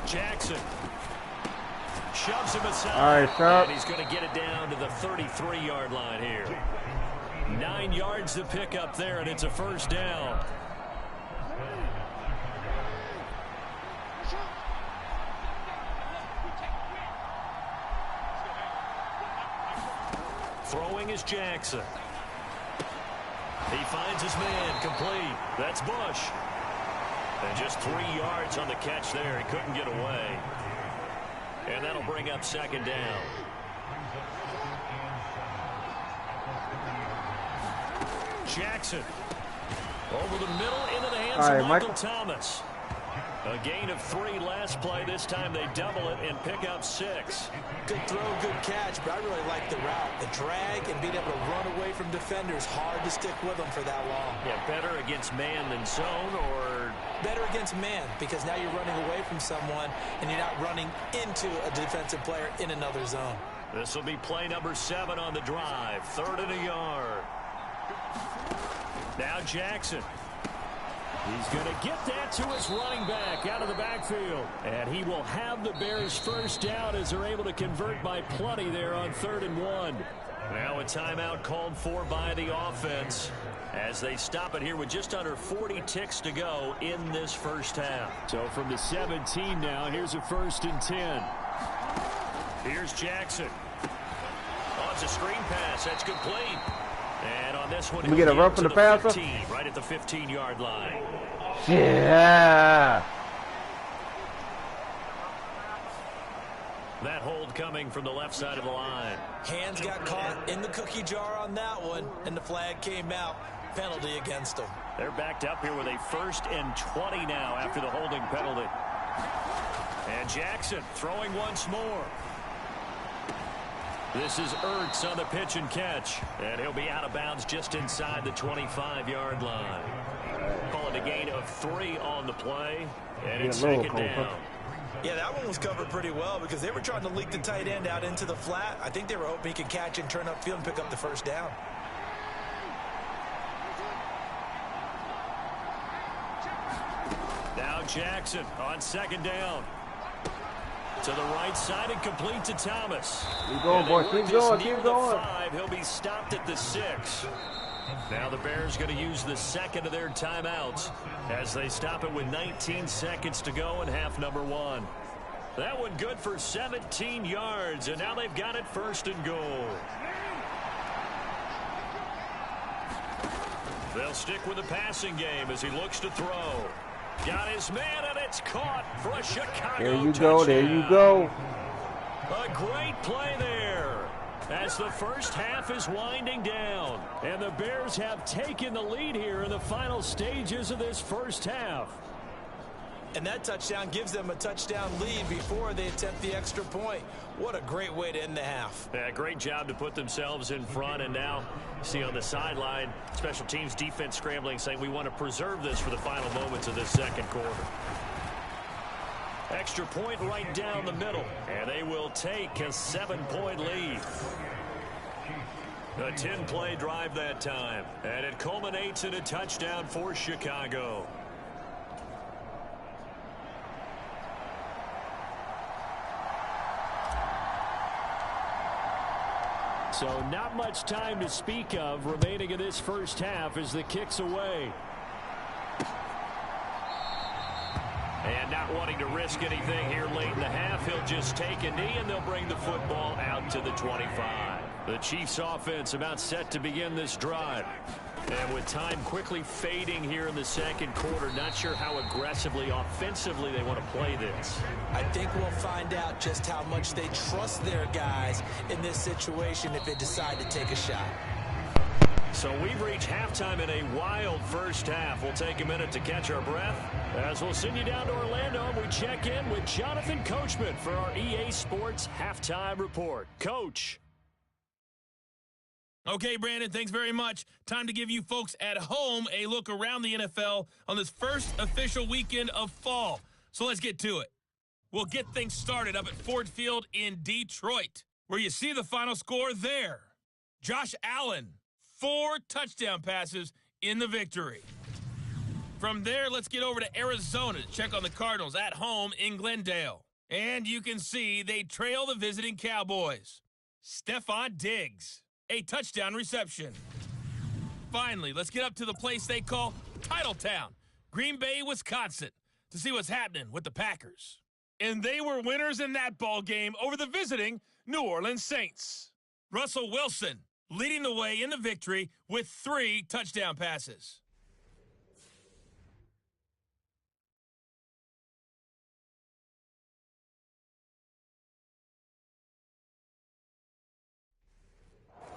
Jackson shoves him aside. All right, Sharp. And he's going to get it down to the 33-yard line here. 9 yards to pick up there, and it's a first down. Throwing is Jackson. He finds his man, complete. That's Bush. And just 3 yards on the catch there. He couldn't get away. And that'll bring up 2nd down. Jackson over the middle into the hands of Michael Thomas. A gain of 3 last play. This time they double it and pick up 6. Good throw, good catch, but I really like the route. The drag and being able to run away from defenders. Hard to stick with them for that long. Yeah, better against man than zone, or? Better against man, because now you're running away from someone and you're not running into a defensive player in another zone. This will be play number 7 on the drive. 3rd and a yard. Now Jackson. He's going to get that to his running back out of the backfield. And he will have the Bears first down as they're able to convert by plenty there on 3rd and 1. Now a timeout called for by the offense as they stop it here with just under 40 ticks to go in this first half. So from the 17 now, here's a 1st and 10. Here's Jackson. Oh, it's a screen pass. That's complete. And on this one, we get a run from the passer. Right at the 15-yard line. Yeah. That hold coming from the left side of the line. Hands got caught in the cookie jar on that one, and the flag came out. Penalty against them. They're backed up here with a 1st and 20 now after the holding penalty. And Jackson throwing once more. This is Ertz on the pitch and catch. And he'll be out of bounds just inside the 25-yard line. Call it a gain of 3 on the play. And it's 2nd down. Yeah, that one was covered pretty well because they were trying to leak the tight end out into the flat. I think they were hoping he could catch and turn upfield and pick up the first down. Now Jackson on 2nd down. To the right side and complete to Thomas. Keep going, boy. Keep going. Keep going. 5. He'll be stopped at the 6. Now the Bears going to use the 2nd of their timeouts as they stop it with 19 seconds to go in half number 1. That one good for 17 yards, and now they've got it 1st and goal. They'll stick with the passing game as he looks to throw. Got his man, and it's caught for a Chicago There you touchdown. go. There you go. A great play there as the first half is winding down. And the Bears have taken the lead here in the final stages of this first half. And that touchdown gives them a touchdown lead before they attempt the extra point. What a great way to end the half. Yeah, great job to put themselves in front. And now, see on the sideline, special teams defense scrambling, saying we want to preserve this for the final moments of this 2nd quarter. Extra point right down the middle. And they will take a 7-point lead. A 10-play drive that time. And it culminates in a touchdown for Chicago. So not much time to speak of remaining in this first half as the kick's away. And not wanting to risk anything here late in the half, he'll just take a knee and they'll bring the football out to the 25. The Chiefs offense about set to begin this drive. And with time quickly fading here in the 2nd quarter, not sure how aggressively, offensively they want to play this. I think we'll find out just how much they trust their guys in this situation if they decide to take a shot. So we've reached halftime in a wild first half. We'll take a minute to catch our breath as we'll send you down to Orlando and we check in with Jonathan Coachman for our EA Sports Halftime Report. Coach. Okay, Brandon, thanks very much. Time to give you folks at home a look around the NFL on this first official weekend of fall. So let's get to it. We'll get things started up at Ford Field in Detroit, where you see the final score there. Josh Allen, 4 touchdown passes in the victory. From there, let's get over to Arizona to check on the Cardinals at home in Glendale. And you can see they trail the visiting Cowboys. Stephon Diggs, a touchdown reception. Finally, let's get up to the place they call Titletown, Green Bay, Wisconsin, to see what's happening with the Packers. And they were winners in that ball game over the visiting New Orleans Saints. Russell Wilson leading the way in the victory with 3 touchdown passes.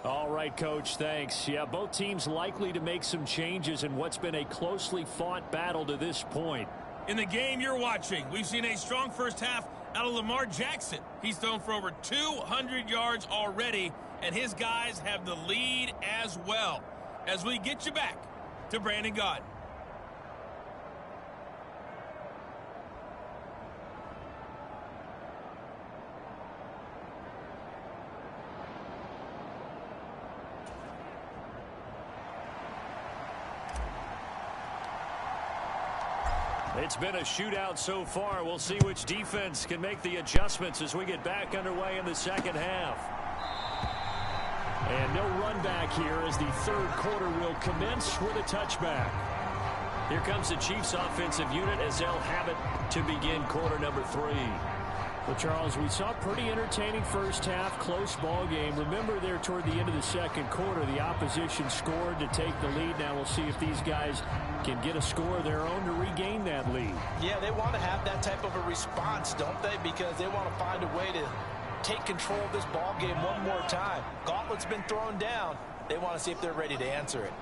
All right, Coach, thanks. Yeah, both teams likely to make some changes in what's been a closely fought battle to this point. In the game you're watching, we've seen a strong first half out of Lamar Jackson. He's thrown for over 200 yards already, and his guys have the lead as well. As we get you back to Brandon Gaudin. It's been a shootout so far. We'll see which defense can make the adjustments as we get back underway in the second half. And no run back here as the third quarter will commence with a touchback. Here comes the Chiefs offensive unit as they'll have it to begin quarter number 3. Well, Charles, we saw a pretty entertaining first half, close ball game. Remember there toward the end of the second quarter, the opposition scored to take the lead. Now we'll see if these guys can get a score of their own to regain that lead. Yeah, they want to have that type of a response, don't they? Because they want to find a way to take control of this ball game one more time. Gauntlet's been thrown down. They want to see if they're ready to answer it.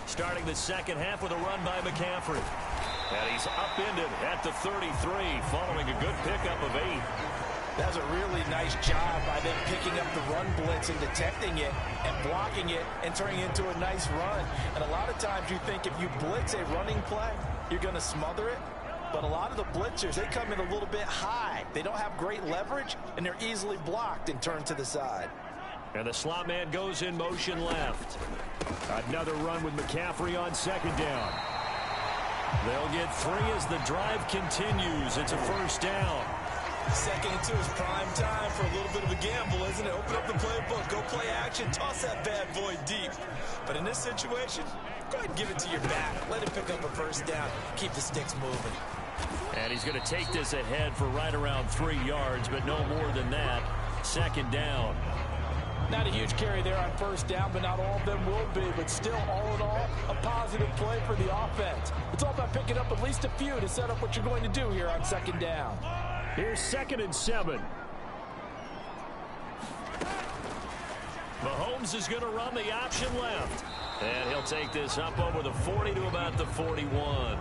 Starting the second half with a run by McCaffrey. And he's upended at the 33 following a good pickup of 8. That's a really nice job by them picking up the run blitz and detecting it and blocking it and turning it into a nice run. And a lot of times you think if you blitz a running play, you're going to smother it. But a lot of the blitzers, they come in a little bit high. They don't have great leverage, and they're easily blocked and turned to the side. And the slot man goes in motion left. Another run with McCaffrey on second down. They'll get 3 as the drive continues. It's a first down. Second and 2 is prime time for a little bit of a gamble, isn't it? Open up the playbook, go play action, toss that bad boy deep. But in this situation, go ahead and give it to your back. Let him pick up a first down. Keep the sticks moving. And he's going to take this ahead for right around 3 yards, but no more than that. Second down. Not a huge carry there on first down, but not all of them will be. But still, all in all, a positive play for the offense. It's all about picking up at least a few to set up what you're going to do here on second down. Here's 2nd and 7. Mahomes is going to run the option left. And he'll take this up over the 40 to about the 41.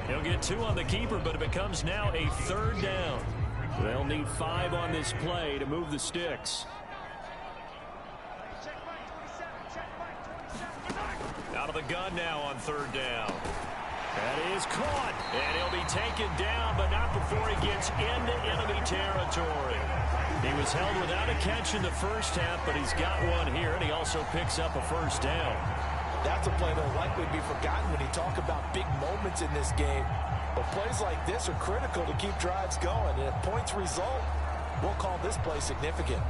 He'll get 2 on the keeper, but it becomes now a third down. They'll need 5 on this play to move the sticks. Out of the gun now on third down. That is caught. And he'll be taken down, but not before he gets into enemy territory. He was held without a catch in the first half, but he's got one here, and he also picks up a first down. That's a play that will likely be forgotten when you talk about big moments in this game. But plays like this are critical to keep drives going. And if points result, we'll call this play significant.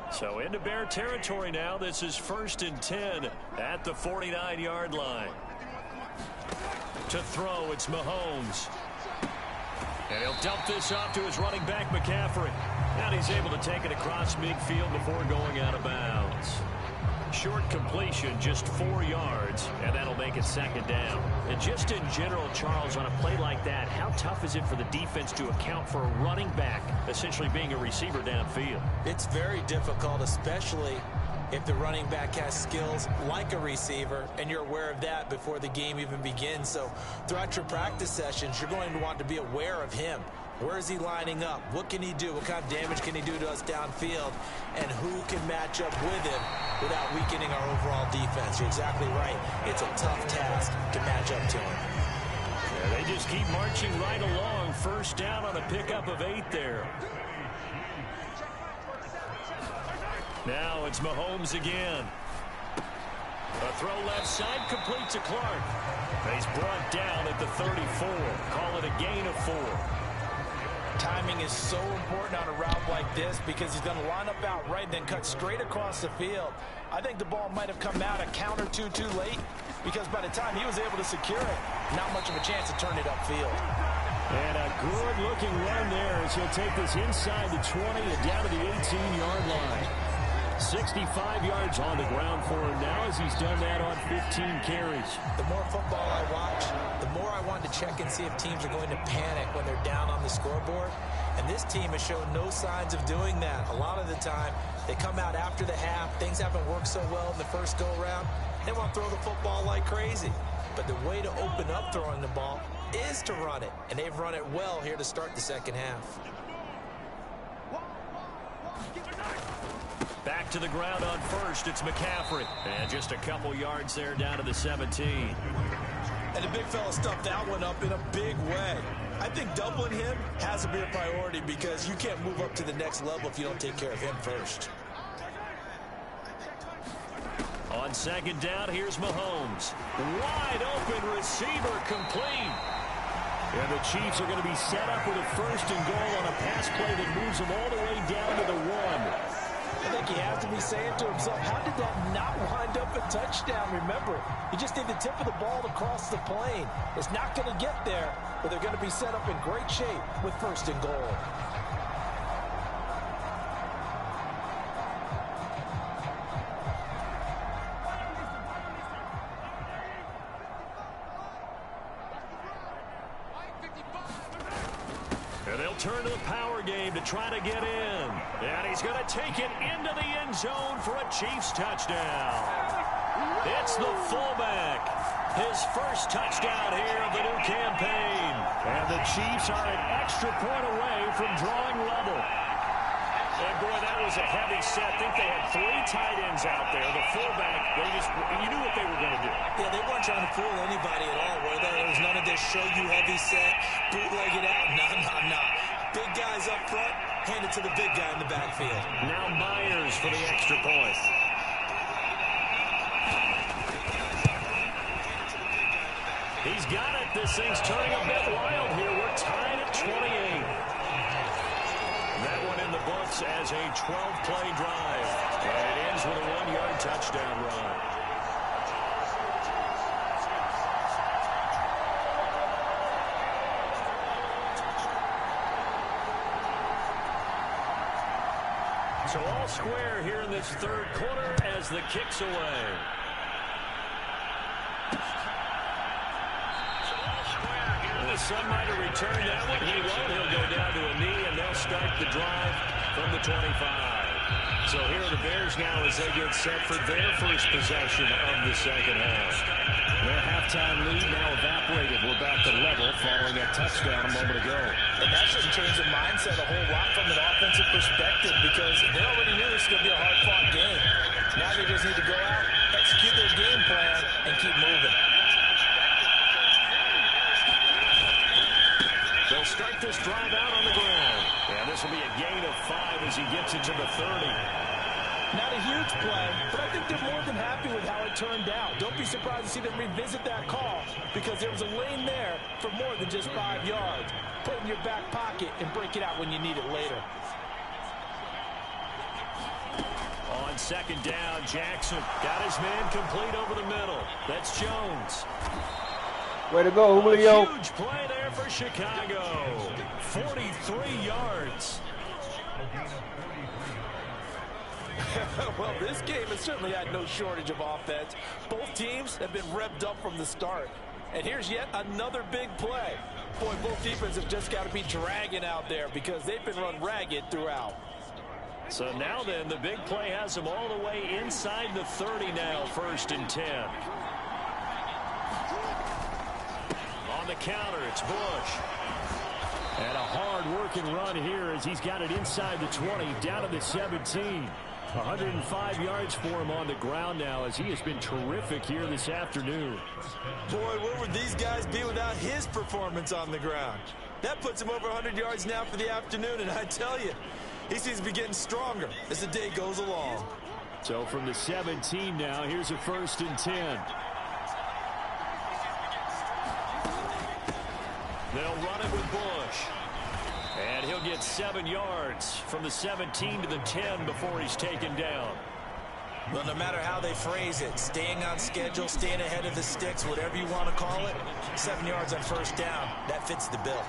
So into Bear territory now. This is 1st and 10 at the 49-yard line. To throw, it's Mahomes. And he'll dump this off to his running back, McCaffrey. And he's able to take it across midfield before going out of bounds. Short completion, just 4 yards, and that'll make it second down. And just in general, Charles, on a play like that, how tough is it for the defense to account for a running back essentially being a receiver downfield? It's very difficult, especially if the running back has skills like a receiver, and you're aware of that before the game even begins. So throughout your practice sessions, you're going to want to be aware of him. Where is he lining up? What can he do? What kind of damage can he do to us downfield? And who can match up with him without weakening our overall defense? You're exactly right. It's a tough task to match up to him. And they just keep marching right along. First down on a pickup of 8 there. Now it's Mahomes again. A throw left side, complete to Clark. He's brought down at the 34. Call it a gain of 4. Timing is so important on a route like this because he's going to line up out right and then cut straight across the field. I think the ball might have come out a count or two too late because by the time he was able to secure it, not much of a chance to turn it upfield. And a good-looking run there as he'll take this inside the 20 and down to the 18-yard line. 65 yards on the ground for him now as he's done that on 15 carries. The more football I watch, the more I want to check and see if teams are going to panic when they're down on the scoreboard. And this team has shown no signs of doing that. A lot of the time, they come out after the half. Things haven't worked so well in the first go-around. They want to throw the football like crazy. But the way to open up throwing the ball is to run it. And they've run it well here to start the second half. Back to the ground on first. It's McCaffrey. And just a couple yards there down to the 17. And the big fella stuffed that one up in a big way. I think doubling him has to be a priority because you can't move up to the next level if you don't take care of him first. On second down, here's Mahomes. Wide open receiver complete. And the Chiefs are going to be set up with a first and goal on a pass play that moves them all the way down to the 1. I think he has to be saying to himself, how did that not wind up a touchdown? Remember, he just need the tip of the ball to cross the plane. It's not going to get there, but they're going to be set up in great shape with first and goal. And they'll turn to the power game to try to get in. And he's going to take it into the end zone for a Chiefs touchdown. It's the fullback. His first touchdown here of the new campaign. And the Chiefs are an extra point away from drawing level. And boy, that was a heavy set. I think they had 3 tight ends out there. The fullback, you knew what they were going to do. Yeah, they weren't trying to fool anybody at all, were they? There was none of this show you heavy set, bootleg it out. No. Big guys up front, hand it to the big guy in the backfield. Now Myers for the extra point. He's got it. This thing's turning a bit wild here. We're tied at 28. That one in the books as a 12-play drive. And it ends with a 1-yard touchdown run. So all square here in this third quarter as the kick's away. The Sun might have returned that one. He won't. He'll go down to a knee, and they'll start the drive from the 25. So here are the Bears now as they get set for their first possession of the second half. Their halftime lead now evaporated. We're back to level following that touchdown a moment ago. And that shouldn't change the mindset a whole lot from an offensive perspective because they already knew this was going to be a hard-fought game. Now they just need to go out, execute their game plan, and keep moving. They'll start this drive out on the ground. And this will be a gain of 5 as he gets into the 30. Not a huge play, but I think they're more than happy with how it turned out. Don't be surprised to see them revisit that call because there was a lane there for more than just 5 yards. Put it in your back pocket and break it out when you need it later. On second down, Jackson got his man complete over the middle. That's Jones. Way to go, Julio. Huge play there for Chicago. 43 yards. Well, this game has certainly had no shortage of offense. Both teams have been revved up from the start. And here's yet another big play. Boy, both defenses have just got to be dragging out there because they've been run ragged throughout. So now then, the big play has them all the way inside the 30 now, 1st and 10. On the counter, it's Bush. And a hard-working run here as he's got it inside the 20, down to the 17. 105 yards for him on the ground now, as he has been terrific here this afternoon. Boy, where would these guys be without his performance on the ground? That puts him over 100 yards now for the afternoon, and I tell you, he seems to be getting stronger as the day goes along. So from the 17 now, here's a 1st and 10. They'll run it with Bush. And he'll get 7 yards from the 17 to the 10 before he's taken down. Well, no matter how they phrase it, staying on schedule, staying ahead of the sticks, whatever you want to call it, 7 yards on 1st down, that fits the bill.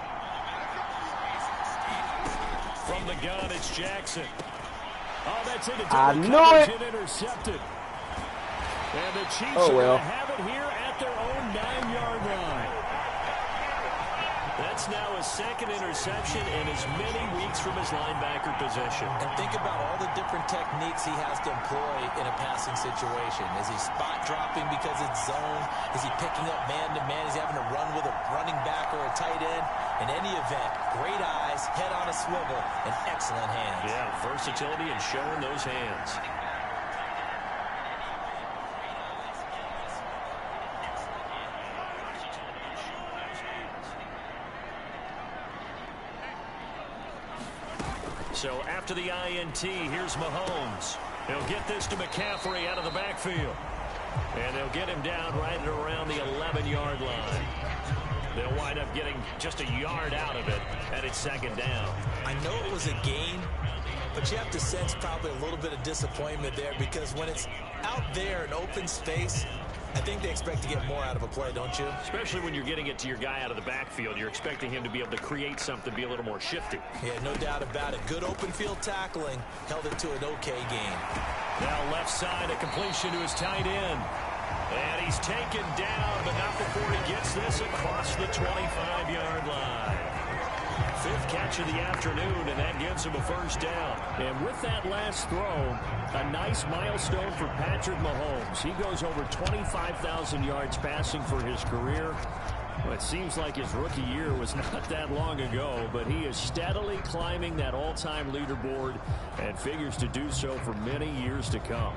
From the gun, it's Jackson. Oh, that's it. I know it. Intercepted. And the Chiefs are going to have it here at their own 9-yard line. That's now his 2nd interception in as many weeks from his linebacker position. And think about all the different techniques he has to employ in a passing situation. Is he spot dropping because it's zone? Is he picking up man-to-man? Is he having to run with a running back or a tight end? In any event, great eyes, head on a swivel, and excellent hands. Yeah, versatility and showing those hands. So after the INT, here's Mahomes. He'll get this to McCaffrey out of the backfield. And they'll get him down right at around the 11-yard line. They'll wind up getting just a yard out of it, and it's 2nd down. I know it was a gain, but you have to sense probably a little bit of disappointment there, because when it's out there in open space, I think they expect to get more out of a play, don't you? Especially when you're getting it to your guy out of the backfield. You're expecting him to be able to create something, be a little more shifty. Yeah, no doubt about it. Good open field tackling held it to an okay gain. Now left side, a completion to his tight end. And he's taken down, but not before he gets this across the 25-yard line. 5th catch of the afternoon, and that gives him a 1st down. And with that last throw, a nice milestone for Patrick Mahomes. He goes over 25,000 yards passing for his career. Well, it seems like his rookie year was not that long ago, but he is steadily climbing that all-time leaderboard and figures to do so for many years to come.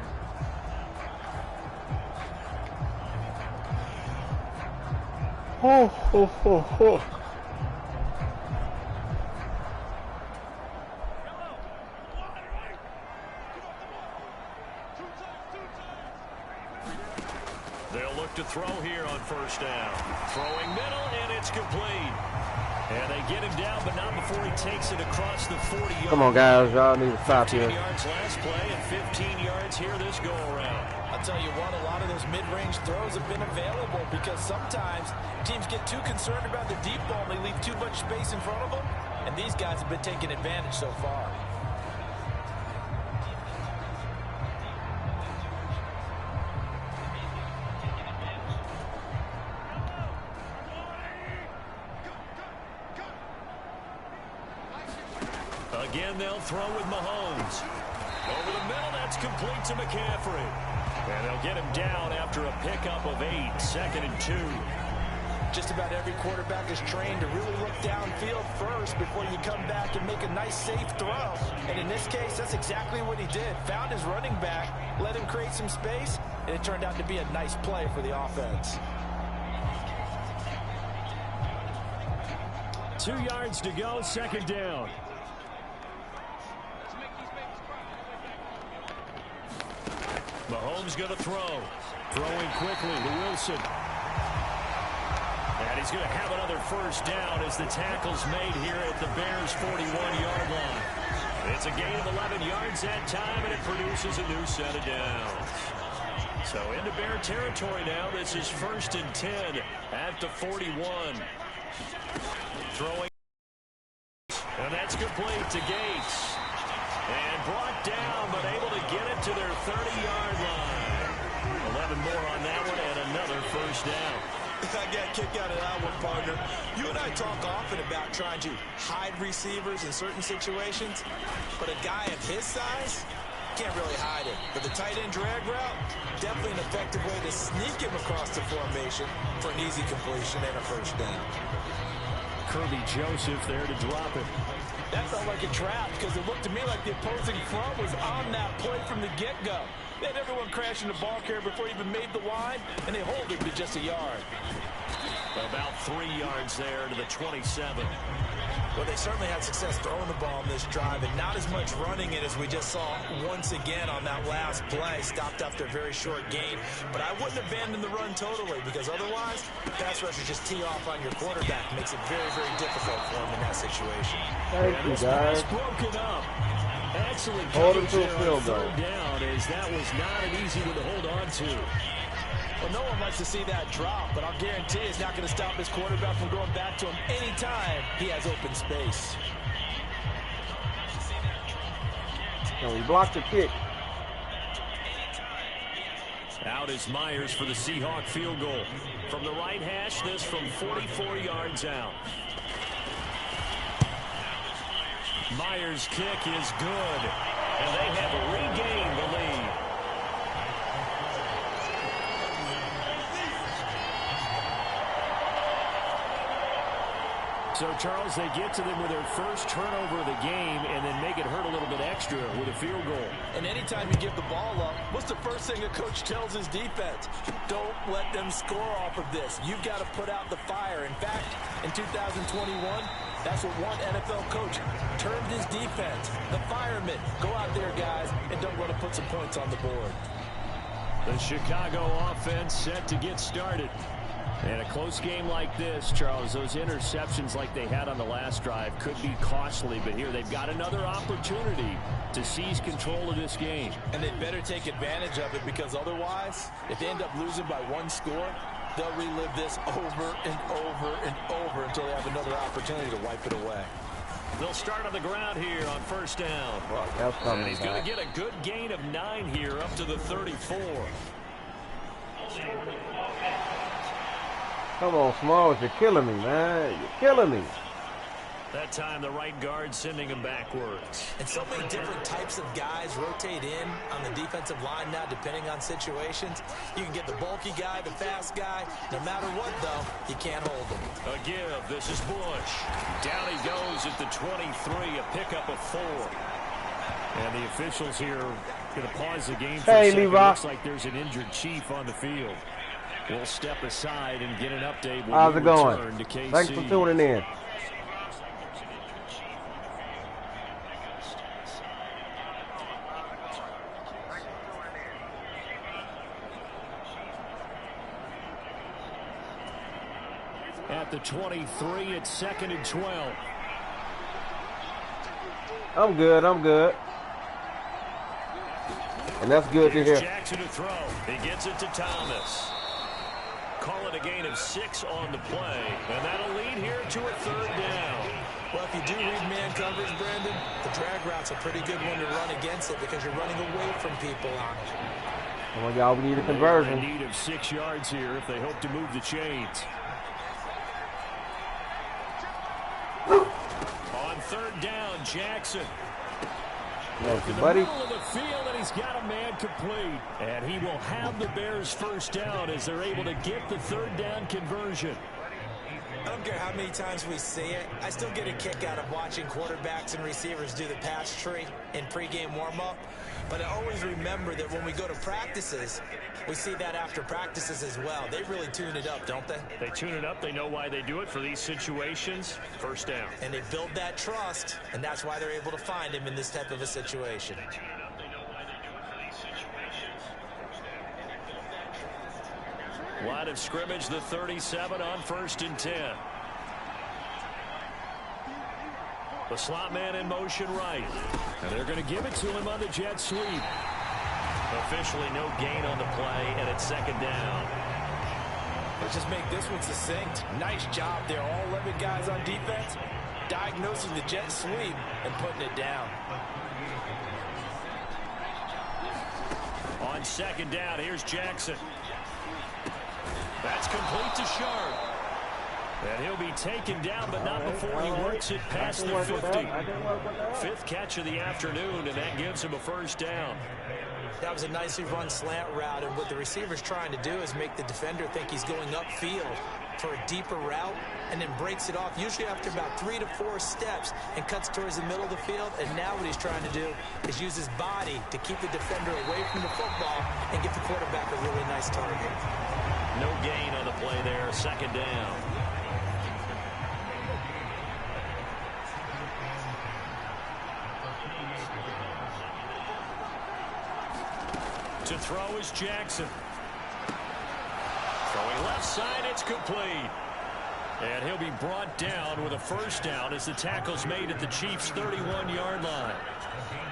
Ho, ho, ho, ho. They'll look to throw here on 1st down. Throwing middle, and it's complete. And they get him down, but not before he takes it across the 40-yard. Come on, guys. Y'all need to stop 15 here. yards last play and 15 yards here this go-around. I'll tell you what, a lot of those mid-range throws have been available, because sometimes teams get too concerned about the deep ball and they leave too much space in front of them, and these guys have been taking advantage so far. Again, they'll throw with Mahomes. Over the middle, that's complete to McCaffrey. And they'll get him down after a pickup of 8, 2nd and 2. Just about every quarterback is trained to really look downfield first before you come back and make a nice, safe throw. And in this case, that's exactly what he did. Found his running back, let him create some space, and it turned out to be a nice play for the offense. 2 yards to go, 2nd down. Mahomes going to throw. Throwing quickly to Wilson. And he's going to have another 1st down as the tackle's made here at the Bears' 41-yard line. It's a gain of 11 yards that time, and it produces a new set of downs. So into Bear territory now. This is 1st and 10 at the 41. Throwing. And that's complete to Gates. And brought down, but able to get it to their 30-yard line. 11 more on that one, and another 1st down. I got a kick out of that one, partner. You and I talk often about trying to hide receivers in certain situations, but a guy of his size can't really hide it. But the tight end drag route, definitely an effective way to sneak him across the formation for an easy completion and a 1st down. Kirby Joseph there to drop it. That felt like a trap because it looked to me like the opposing front was on that play from the get-go. They had everyone crashing the ball carrier before he even made the line, and they hold it to just a yard. About 3 yards there to the 27. Well, they certainly had success throwing the ball on this drive, and not as much running it as we just saw once again on that last play. Stopped after a very short gain. But I wouldn't abandon the run totally, because otherwise, pass rushers just tee off on your quarterback. Makes it very, very difficult for him in that situation. Thank you, guys. Broken up. Excellent Hold him coverage to a there on field goal. third down, as that was not an easy one to hold on to. Well, no one likes to see that drop, but I'll guarantee it's not going to stop his quarterback from going back to him anytime he has open space. So he blocked the kick. Out is Myers for the Seahawk field goal. From the right hash, this from 44 yards out. Myers' kick is good, and they have regained the lead. So, Charles, they get to them with their first turnover of the game and then make it hurt a little bit extra with a field goal. And anytime you give the ball up, what's the first thing a coach tells his defense? Don't let them score off of this. You've got to put out the fire. In fact, in 2021, that's what one NFL coach termed his defense. The firemen. Go out there, guys, and don't let them put some points on the board. The Chicago offense set to get started. And a close game like this, Charles, those interceptions like they had on the last drive could be costly, but here they've got another opportunity to seize control of this game. And they better take advantage of it, because otherwise, if they end up losing by one score, they'll relive this over and over and over until they have another opportunity to wipe it away. They'll start on the ground here on first down. And he's going to get a good gain of 9 here up to the 34. Come on, Smalls, you're killing me, man. You're killing me. That time, the right guard sending him backwards. And so many different types of guys rotate in on the defensive line now, depending on situations. You can get the bulky guy, the fast guy. No matter what, though, you can't hold them. A give. This is Bush. Down he goes at the 23, a pickup of 4. And the officials here going to pause the game for a second. Levi. Looks like there's an injured Chief on the field. We'll step aside and get an update when How's we it going? return to KC. Thanks for tuning in. At the 23, it's 2nd and 12. I'm good. And that's good to hear. Jackson to throw. He gets it to Thomas. Call it a gain of 6 on the play. And that'll lead here to a 3rd down. Well, if you do read man coverage, Brandon, the drag route's a pretty good one to run against it, because you're running away from people on it. Come on, y'all, we need a conversion. In need of 6 yards here if they hope to move the chains. On 3rd down, Jackson. Thank you, In the buddy. middle of the field, and he's got a man complete. And he will have the Bears' first down as they're able to get the 3rd down conversion. I don't care how many times we see it. I still get a kick out of watching quarterbacks and receivers do the pass tree in pregame warm-up. But I always remember that when we go to practices, we see that after practices as well. They really tune it up, don't they? They tune it up. They know why they do it for these situations. First down. And they build that trust, and that's why they're able to find him in this type of a situation. Line of scrimmage, the 37 on 1st and 10. The slot man in motion right. And they're going to give it to him on the jet sweep. Officially no gain on the play, and it's 2nd down. Let's just make this one succinct. Nice job there. All 11 guys on defense diagnosing the jet sweep and putting it down. On 2nd down, here's Jackson. That's complete to Sharp. And he'll be taken down, but not before he works it past the 50. 5th catch of the afternoon, and that gives him a 1st down. That was a nicely run slant route, and what the receiver's trying to do is make the defender think he's going upfield. for a deeper route and then breaks it off, usually after about 3 to 4 steps, and cuts towards the middle of the field. And now what he's trying to do is use his body to keep the defender away from the football and give the quarterback a really nice target. No gain on the play there, second down. To throw is Jackson. Throwing left side, it's complete. And he'll be brought down with a first down as the tackle's made at the Chiefs' 31-yard line.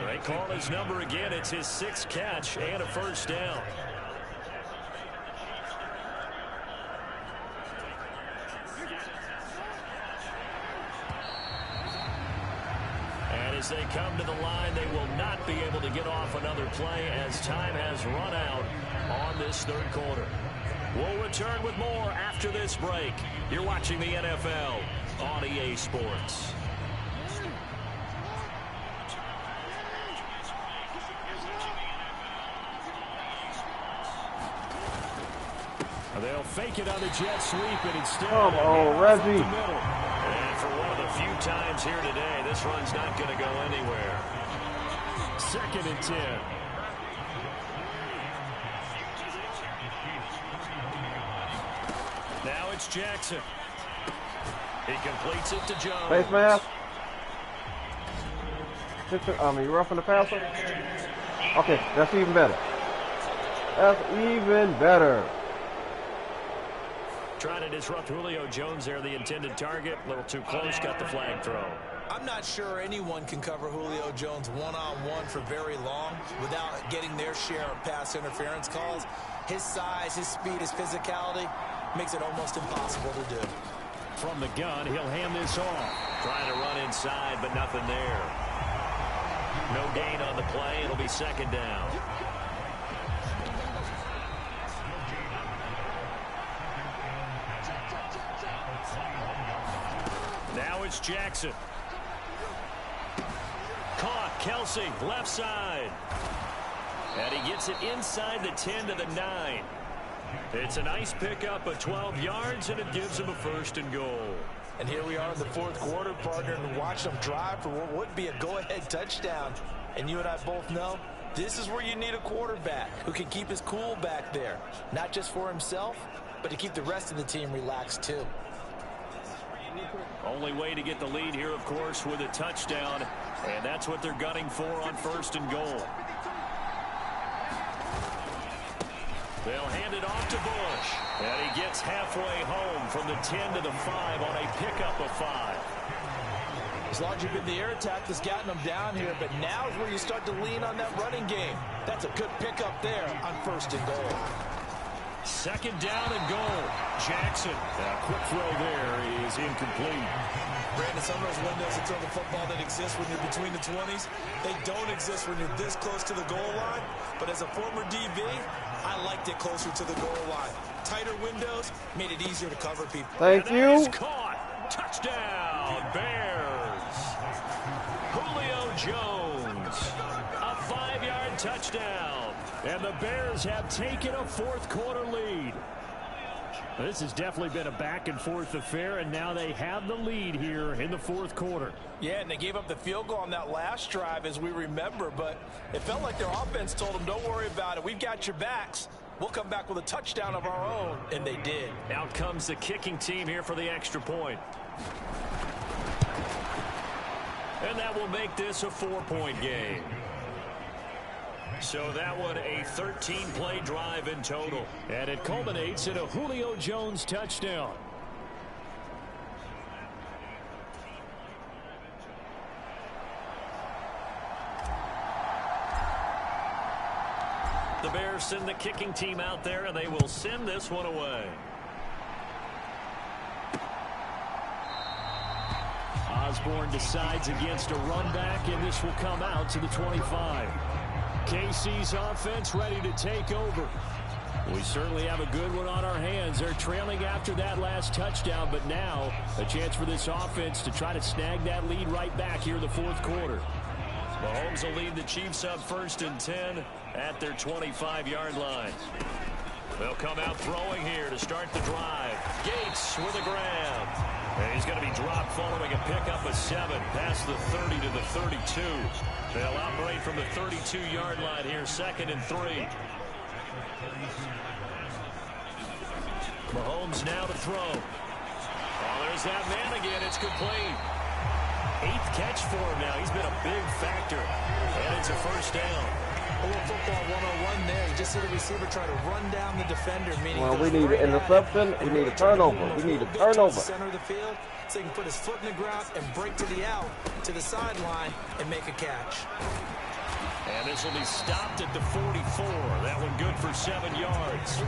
They call his number again. It's his 6th catch and a first down. And as they come to the line, they will not be able to get off another play as time has run out on this third quarter. We'll return with more after this break. You're watching the NFL on EA Sports. They'll fake it on the jet sweep, and instead Come on, Reggie. And for one of the few times here today, this run's not going to go anywhere. 2nd and 10. Now it's Jackson. He completes it to Jones. Face mask. You roughing the passer? Okay, that's even better. That's even better. Trying to disrupt Julio Jones there, the intended target. A little too close, got the flag throw. I'm not sure anyone can cover Julio Jones one-on-one for very long without getting their share of pass interference calls. His size, his speed, his physicality makes it almost impossible to do. From the gun, he'll hand this off. Trying to run inside, but nothing there. No gain on the play. It'll be 2nd down. Now it's Jackson. Caught. Kelsey, left side. And he gets it inside the 10 to the 9. It's a nice pickup of 12 yards, and it gives him a 1st and goal. And here we are in the 4th quarter, partner, and watch them drive for what would be a go-ahead touchdown. And you and I both know this is where you need a quarterback who can keep his cool back there, not just for himself, but to keep the rest of the team relaxed too. Only way to get the lead here, of course, with a touchdown, and that's what they're gunning for on 1st and goal. They'll hand it off to Bush, and he gets halfway home from the 10 to the 5 on a pickup of 5. As long as you've been the air attack that's gotten them down here, but now is where you start to lean on that running game. That's a good pickup there on 1st and goal. 2nd down and goal. Jackson. A quick throw there is incomplete. Brandon, some of those windows to throw the football that exist when you're between the 20s, they don't exist when you're this close to the goal line. But as a former DB, I liked it closer to the goal line. Tighter windows made it easier to cover people. Thank you. Caught. Touchdown, Bears. Julio Jones. A 5-yard touchdown. And the Bears have taken a 4th quarter lead. This has definitely been a back-and-forth affair, and now they have the lead here in the 4th quarter. Yeah, and they gave up the field goal on that last drive, as we remember, but it felt like their offense told them, don't worry about it. We've got your backs. We'll come back with a touchdown of our own, and they did. Out comes the kicking team here for the extra point. And that will make this a 4-point game. So that one a 13-play drive in total. And it culminates in a Julio Jones touchdown. The Bears send the kicking team out there, and they will send this one away. Osborne decides against a run back, and this will come out to the 25. KC's offense ready to take over. We certainly have a good one on our hands. They're trailing after that last touchdown, but now a chance for this offense to try to snag that lead right back here in the 4th quarter. Mahomes will lead the Chiefs up 1st and 10 at their 25-yard line. They'll come out throwing here to start the drive. Gates with a grab. And he's going to be dropped following a pickup of 7 past the 30 to the 32. They'll operate from the 32-yard line here, 2nd and 3. Mahomes now to throw. Oh, there's that man again. It's complete. 8th catch for him now. He's been a big factor. And it's a first down. A little football 101 there. You just see the receiver try to run down the defender, meaning well, we need an interception. We need a turnover. We need a turnover. Center of the field, so he can put his foot in the ground and break to the out, to the sideline, and make a catch. And this will be stopped at the 44. That one good for 7 yards.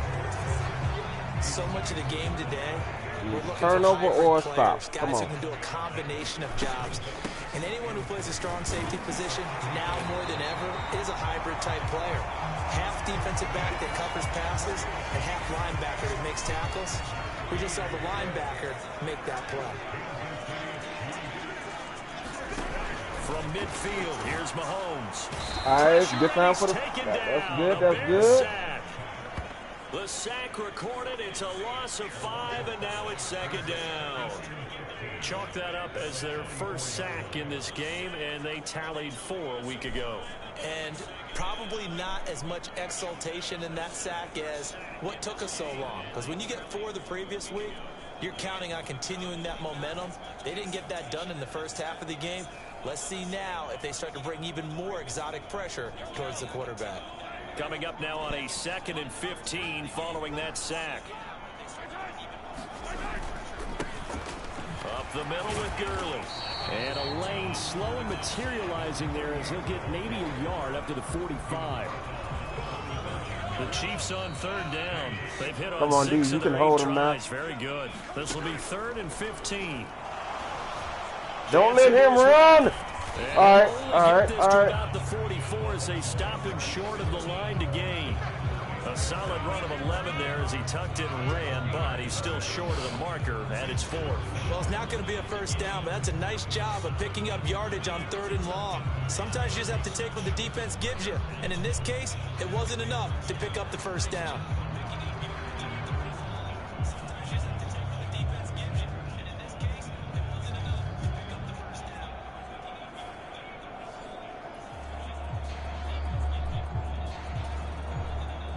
So much of the game today, we're looking turnover for or players, stop. guys Come on. who can do a combination of jobs. And anyone who plays a strong safety position, now more than ever, is a hybrid-type player. Half defensive back that covers passes, and half linebacker that makes tackles. We just saw the linebacker make that play. From midfield, here's Mahomes. All right, good time for the... That's good, that's good. The sack recorded. It's a loss of 5, and now it's 2nd down. Chalk that up as their first sack in this game, and they tallied 4 a week ago. And probably not as much exultation in that sack as what took us so long. Because when you get 4 the previous week, you're counting on continuing that momentum. They didn't get that done in the first half of the game. Let's see now if they start to bring even more exotic pressure towards the quarterback. Coming up now on a 2nd and 15 following that sack. Up the middle with Gurley. And a lane slowly materializing there as he'll get maybe a yard up to the 45. The Chiefs on 3rd down. They've hit Come on, 6 D, you of can their hold 8 him now. tries. Very good. This will be 3rd and 15. Don't let him run. And All right, only all get right, this all to right. about the 44 as they stop him short of the line to gain. A solid run of 11 there as he tucked in and ran, but he's still short of the marker at its 4th. Well, it's not going to be a first down, but that's a nice job of picking up yardage on 3rd and long. Sometimes you just have to take what the defense gives you, and in this case, it wasn't enough to pick up the first down.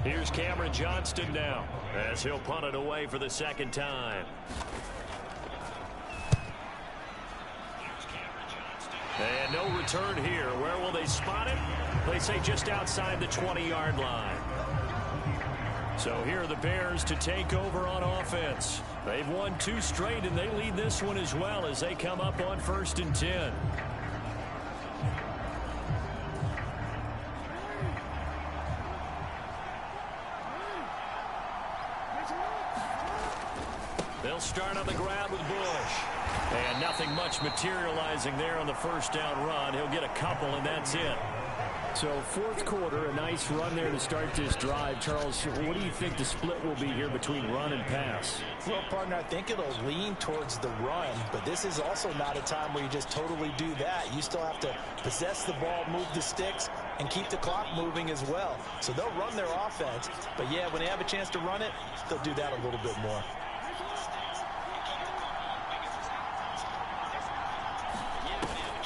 Here's Cameron Johnston now as he'll punt it away for the 2nd time. And no return here. Where will they spot it? They say just outside the 20-yard line. So here are the Bears to take over on offense. They've won 2 straight, and they lead this one as well as they come up on 1st and 10. They'll start on the grab with Bush. And nothing much materializing there on the first down run. He'll get a couple, and that's it. So 4th quarter, a nice run there to start this drive. Charles, what do you think the split will be here between run and pass? Well, partner, I think it'll lean towards the run, but this is also not a time where you just totally do that. You still have to possess the ball, move the sticks, and keep the clock moving as well. So they'll run their offense, but yeah, when they have a chance to run it, they'll do that a little bit more.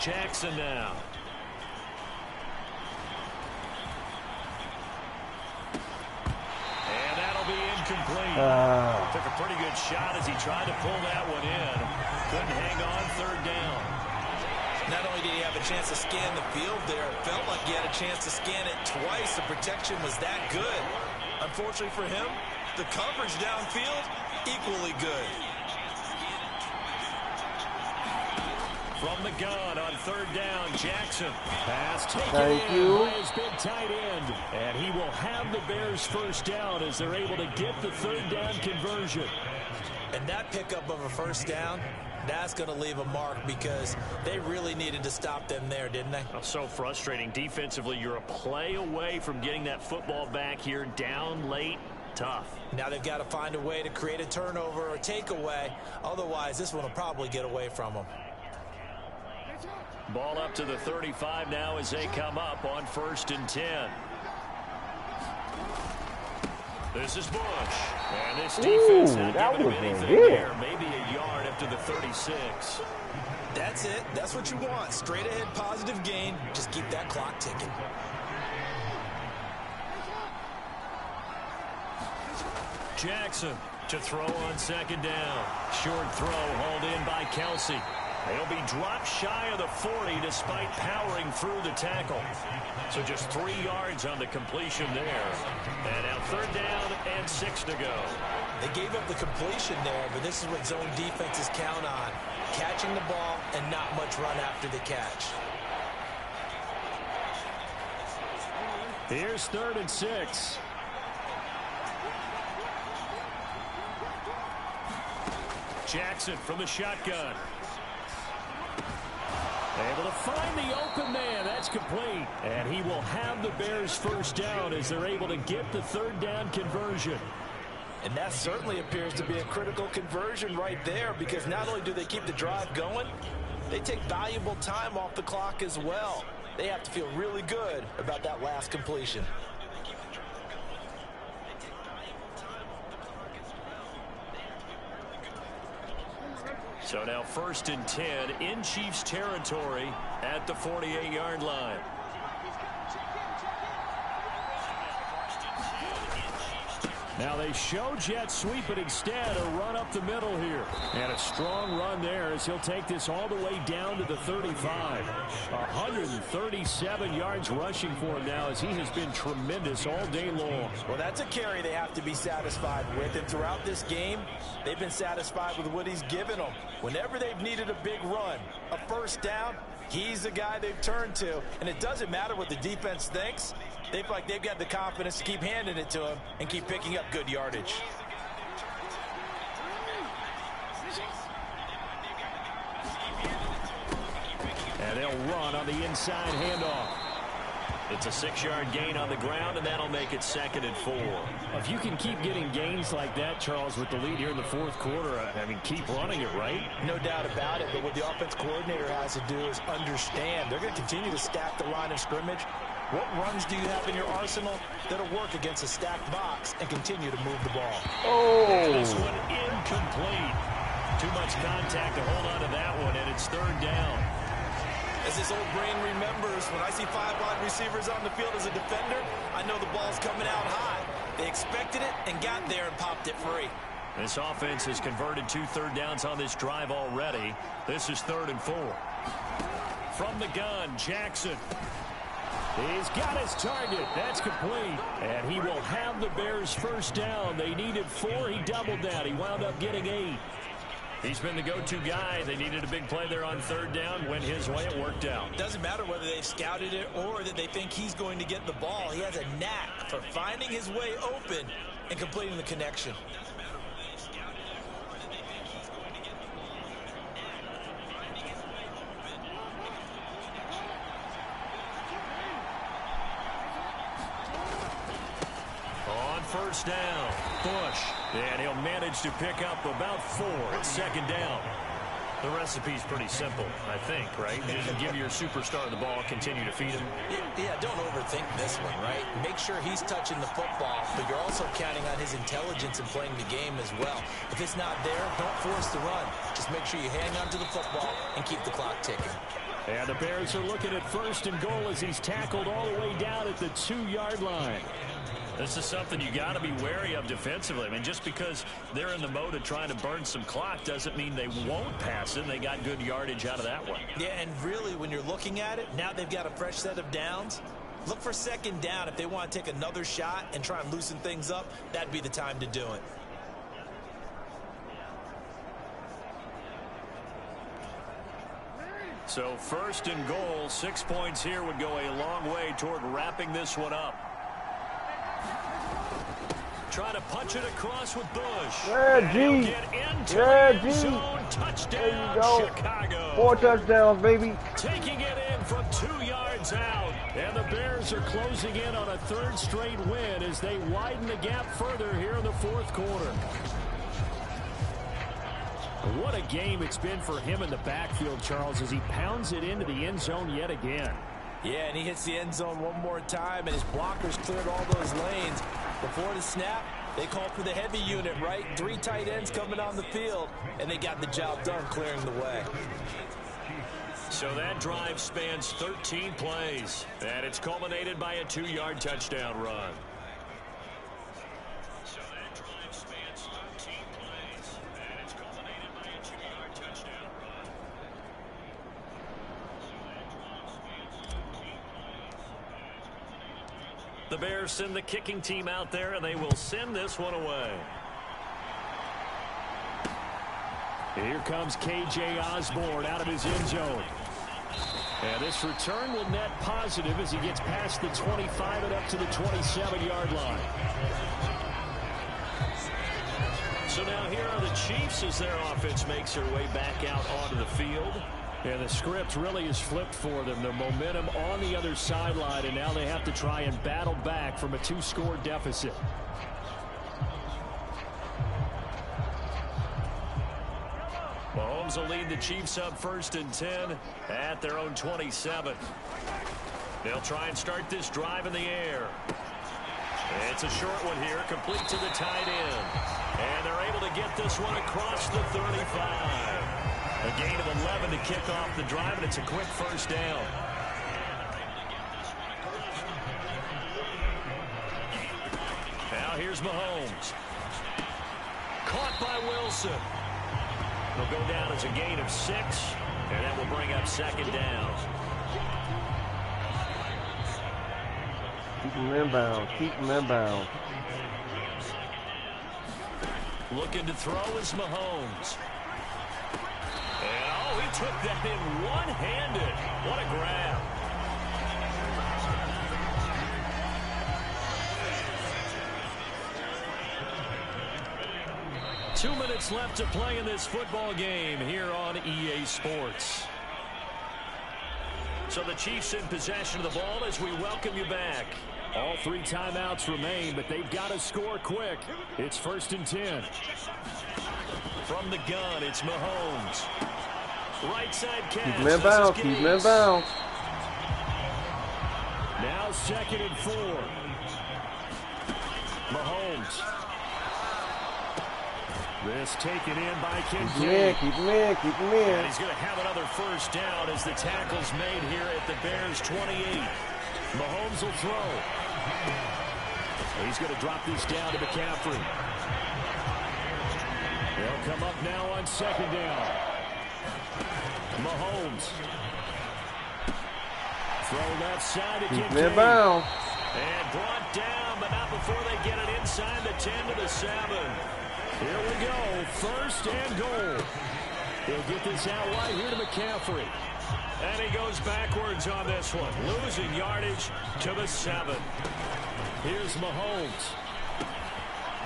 Jackson now. And that'll be incomplete. Took a pretty good shot as he tried to pull that one in. Couldn't hang on 3rd down. Not only did he have a chance to scan the field there, it felt like he had a chance to scan it twice. The protection was that good. Unfortunately for him, the coverage downfield, equally good. From the gun on 3rd down, Jackson. Pass taken Thank in you. by his big tight end. And he will have the Bears first down as they're able to get the 3rd down conversion. And that pickup of a first down, that's going to leave a mark because they really needed to stop them there, didn't they? Oh, so frustrating. Defensively, you're a play away from getting that football back here down late. Tough. Now they've got to find a way to create a turnover or takeaway. Otherwise, this one will probably get away from them. Ball up to the 35 now as they come up on 1st and 10. This is Bush. And this defense not that giving was him anything good. here. Maybe a yard up to the 36. That's it. That's what you want. Straight ahead positive gain. Just keep that clock ticking. Jackson to throw on second down. Short throw hauled in by Kelsey. They'll be dropped shy of the 40 despite powering through the tackle. So just 3 yards on the completion there. And now third down and 6 to go. They gave up the completion there, but this is what zone defenses count on. Catching the ball and not much run after the catch. Here's third and 6. Jackson from the shotgun. Able to find the open man. That's complete. And he will have the Bears first down as they're able to get the third down conversion. And that certainly appears to be a critical conversion right there, because not only do they keep the drive going, they take valuable time off the clock as well. They have to feel really good about that last completion. So now first and 10 in Chiefs territory at the 48-yard line. Now they show jet sweep, but instead a run up the middle here. And a strong run there as he'll take this all the way down to the 35. 137 yards rushing for him now as he has been tremendous all day long. Well, that's a carry they have to be satisfied with. And throughout this game, they've been satisfied with what he's given them. Whenever they've needed a big run, a first down, he's the guy they've turned to. And it doesn't matter what the defense thinks. They feel like they've got the confidence to keep handing it to him and keep picking up good yardage. And they'll run on the inside handoff. It's a 6-yard gain on the ground, and that'll make it 2nd and 4. If you can keep getting gains like that, Charles, with the lead here in the fourth quarter, I mean, keep running it, right? No doubt about it, but what the offense coordinator has to do is understand. They're going to continue to stack the line of scrimmage. What runs do you have in your arsenal that'll work against a stacked box and continue to move the ball? Oh! This one incomplete. Too much contact to hold on to that one, and it's third down. As this old brain remembers, when I see 5 wide receivers on the field as a defender, I know the ball's coming out high. They expected it and got there and popped it free. This offense has converted 2 third downs on this drive already. This is 3rd and 4. From the gun, Jackson. He's got his target. That's complete. And he will have the Bears first down. They needed 4. He doubled that. He wound up getting 8. He's been the go-to guy. They needed a big play there on third down. Went his way. It worked out. Doesn't matter whether they've scouted it or that they think he's going to get the ball. He has a knack for finding his way open and completing the connection. First down, Bush, and he'll manage to pick up about 4 at 2nd down. The recipe's pretty simple, I think, right? Just give your superstar the ball, continue to feed him. Yeah, don't overthink this one, right? Make sure he's touching the football, but you're also counting on his intelligence in playing the game as well. If it's not there, don't force the run. Just make sure you hang on to the football and keep the clock ticking. And the Bears are looking at 1st and goal as he's tackled all the way down at the 2-yard line. This is something you got to be wary of defensively. I mean, just because they're in the mode of trying to burn some clock doesn't mean they won't pass it. They got good yardage out of that one. Yeah, and really, when you're looking at it, now they've got a fresh set of downs. Look for 2nd down. If they want to take another shot and try and loosen things up, that'd be the time to do it. So 1st and goal, 6 points here would go a long way toward wrapping this one up. Try to punch it across with Bush. Yeah, G. Get into Yeah, the G. zone. Touchdown, There you go. Chicago. 4 touchdowns, baby. Taking it in from 2 yards out. And the Bears are closing in on a 3rd straight win as they widen the gap further here in the 4th quarter. What a game it's been for him in the backfield, Charles, as he pounds it into the end zone yet again. Yeah, and he hits the end zone one more time, and his blockers cleared all those lanes. Before the snap, They called for the heavy unit, right? 3 tight ends coming on the field, and they got the job done clearing the way. So that drive spans 13 plays, and it's culminated by a 2-yard touchdown run. So that drive spans 13 plays, and it's culminated by a 2-yard touchdown run. The Bears send the kicking team out there, and they will send this one away. Here comes K.J. Osborne out of his end zone. And this return will net positive as he gets past the 25 and up to the 27-yard line. So now here are the Chiefs as their offense makes their way back out onto the field. And the script really is flipped for them. Their momentum on the other sideline, and now they have to try and battle back from a 2-score deficit. Mahomes will lead the Chiefs up 1st and 10 at their own 27. They'll try and start this drive in the air. It's a short one here, complete to the tight end. And they're able to get this one across the 35. A gain of 11 to kick off the drive, and it's a quick first down. Now here's Mahomes. Caught by Wilson. He'll go down as a gain of 6, and that will bring up 2nd down. Keep him inbound. Keep him inbound. Looking to throw is Mahomes. And, oh, he took that in one-handed. What a grab. Two minutes left to play in this football game here on EA Sports. So the Chiefs in possession of the ball as we welcome you back. All 3 timeouts remain, but they've got to score quick. It's 1st and 10. From the gun, it's Mahomes. Right side catch. Keep him inbound. Keep him inbound. Now 2nd and 4. Mahomes. This taken in by Kincaid. Keep him in. Keep him in. And he's going to have another first down as the tackle's made here at the Bears' 28. Mahomes will throw. He's going to drop this down to McCaffrey. They'll come up now on 2nd down. Mahomes. Throw left side to Keep him Kincaid. inbound. And brought down, but not before they get it inside the 10 to the 7. Here we go. 1st and goal. They'll get this out wide here to McCaffrey. And he goes backwards on this one, losing yardage to the 7. Here's Mahomes.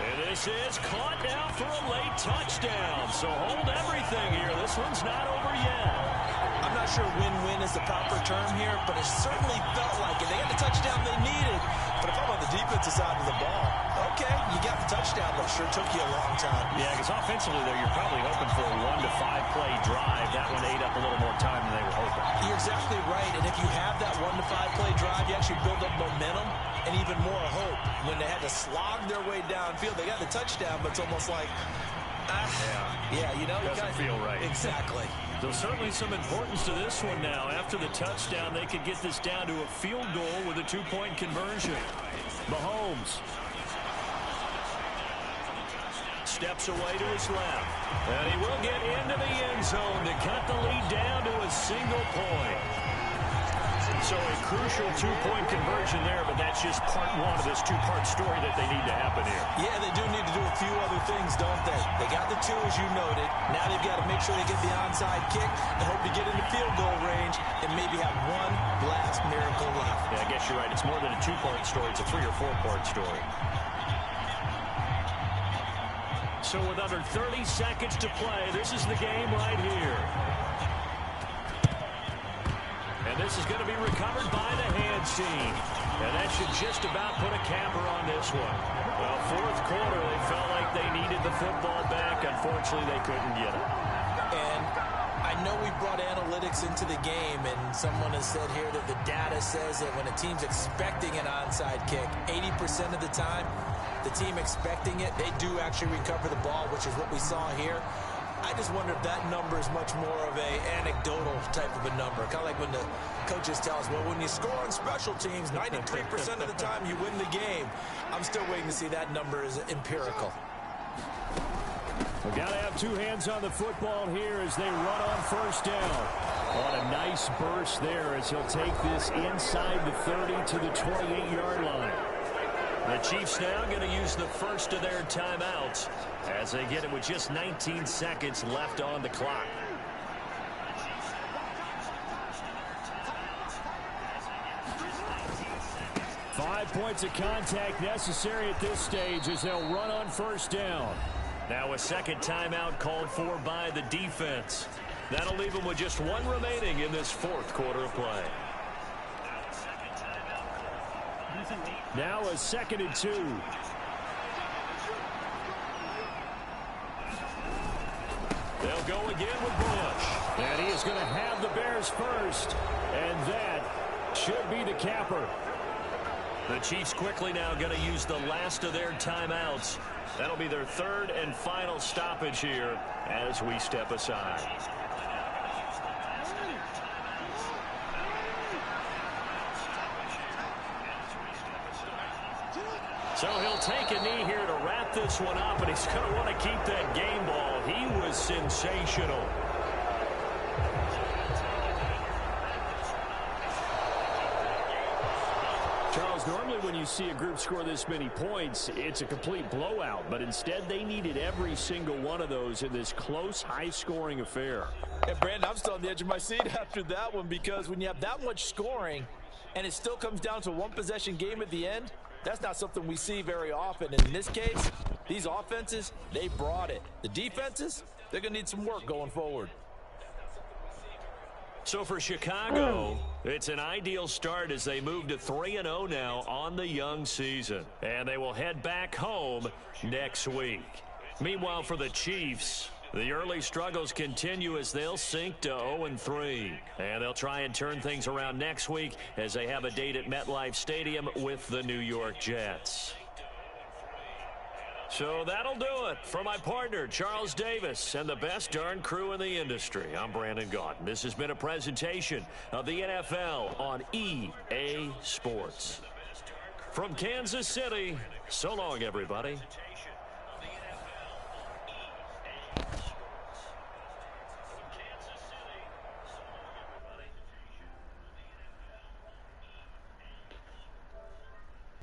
And this is caught now for a late touchdown. So hold everything here. This one's not over yet. I'm not sure win-win is the proper term here, but it certainly felt like it. They got the touchdown they needed. But if I'm on the defensive side of the ball, okay, you got the touchdown, but it sure took you a long time. Yeah, because offensively, though, you're probably hoping for a 1 to 5 play drive. That one ate up a little more time than they were hoping. You're exactly right. And if you have that 1 to 5 play drive, you actually build up momentum and even more hope. When they had to slog their way downfield, they got the touchdown, but it's almost like, you know, Doesn't feel right. Exactly. There's certainly some importance to this one now. After the touchdown, they could get this down to a field goal with a 2-point conversion. Mahomes steps away to his left. And he will get into the end zone to cut the lead down to a single point. So a crucial 2-point conversion there, but that's just part 1 of this 2-part story that they need to happen here. Yeah, they do need to do a few other things, don't they? They got the 2, as you noted. Now they've got to make sure they get the onside kick and hope to get into field goal range and maybe have one last miracle left. Yeah, I guess you're right. It's more than a 2-part story. It's a 3- or 4-part story. So with under 30 seconds to play, this is the game right here. And this is going to be recovered by the hands team. And that should just about put a capper on this one. Well, 4th quarter, they felt like they needed the football back. Unfortunately, they couldn't get it. And I know we brought analytics into the game, and someone has said here that the data says that when a team's expecting an onside kick, 80% of the time, the team expecting it, they do actually recover the ball, which is what we saw here. I just wonder if that number is much more of a anecdotal type of a number. Kind of like when the coaches tell us, well, when you score on special teams, 93% of the time you win the game. I'm still waiting to see that number is empirical. We've got to have two hands on the football here as they run on first down. What a nice burst there as he'll take this inside the 30 to the 28-yard line. The Chiefs now going to use the first of their timeouts as they get it with just 19 seconds left on the clock. Five points of contact necessary at this stage as they'll run on first down. Now a second timeout called for by the defense. That'll leave them with just one remaining in this fourth quarter of play. Now a 2nd and 2. They'll go again with Bush. And he is going to have the Bears first. And that should be the capper. The Chiefs quickly now going to use the last of their timeouts. That'll be their third and final stoppage here as we step aside. So he'll take a knee here to wrap this one up, and he's going to want to keep that game ball. He was sensational. Charles, normally when you see a group score this many points, it's a complete blowout, but instead they needed every single one of those in this close, high-scoring affair. And Brandon, I'm still on the edge of my seat after that one because when you have that much scoring and it still comes down to a one-possession game at the end, that's not something we see very often. And in this case, these offenses, they brought it. The defenses, they're going to need some work going forward. So for Chicago, it's an ideal start as they move to 3-0 now on the young season. And they will head back home next week. Meanwhile, for the Chiefs, the early struggles continue as they'll sink to 0-3. And they'll try and turn things around next week as they have a date at MetLife Stadium with the New York Jets. So that'll do it for my partner, Charles Davis, and the best darn crew in the industry. I'm Brandon Gaudin. This has been a presentation of the NFL on EA Sports. From Kansas City, so long, everybody.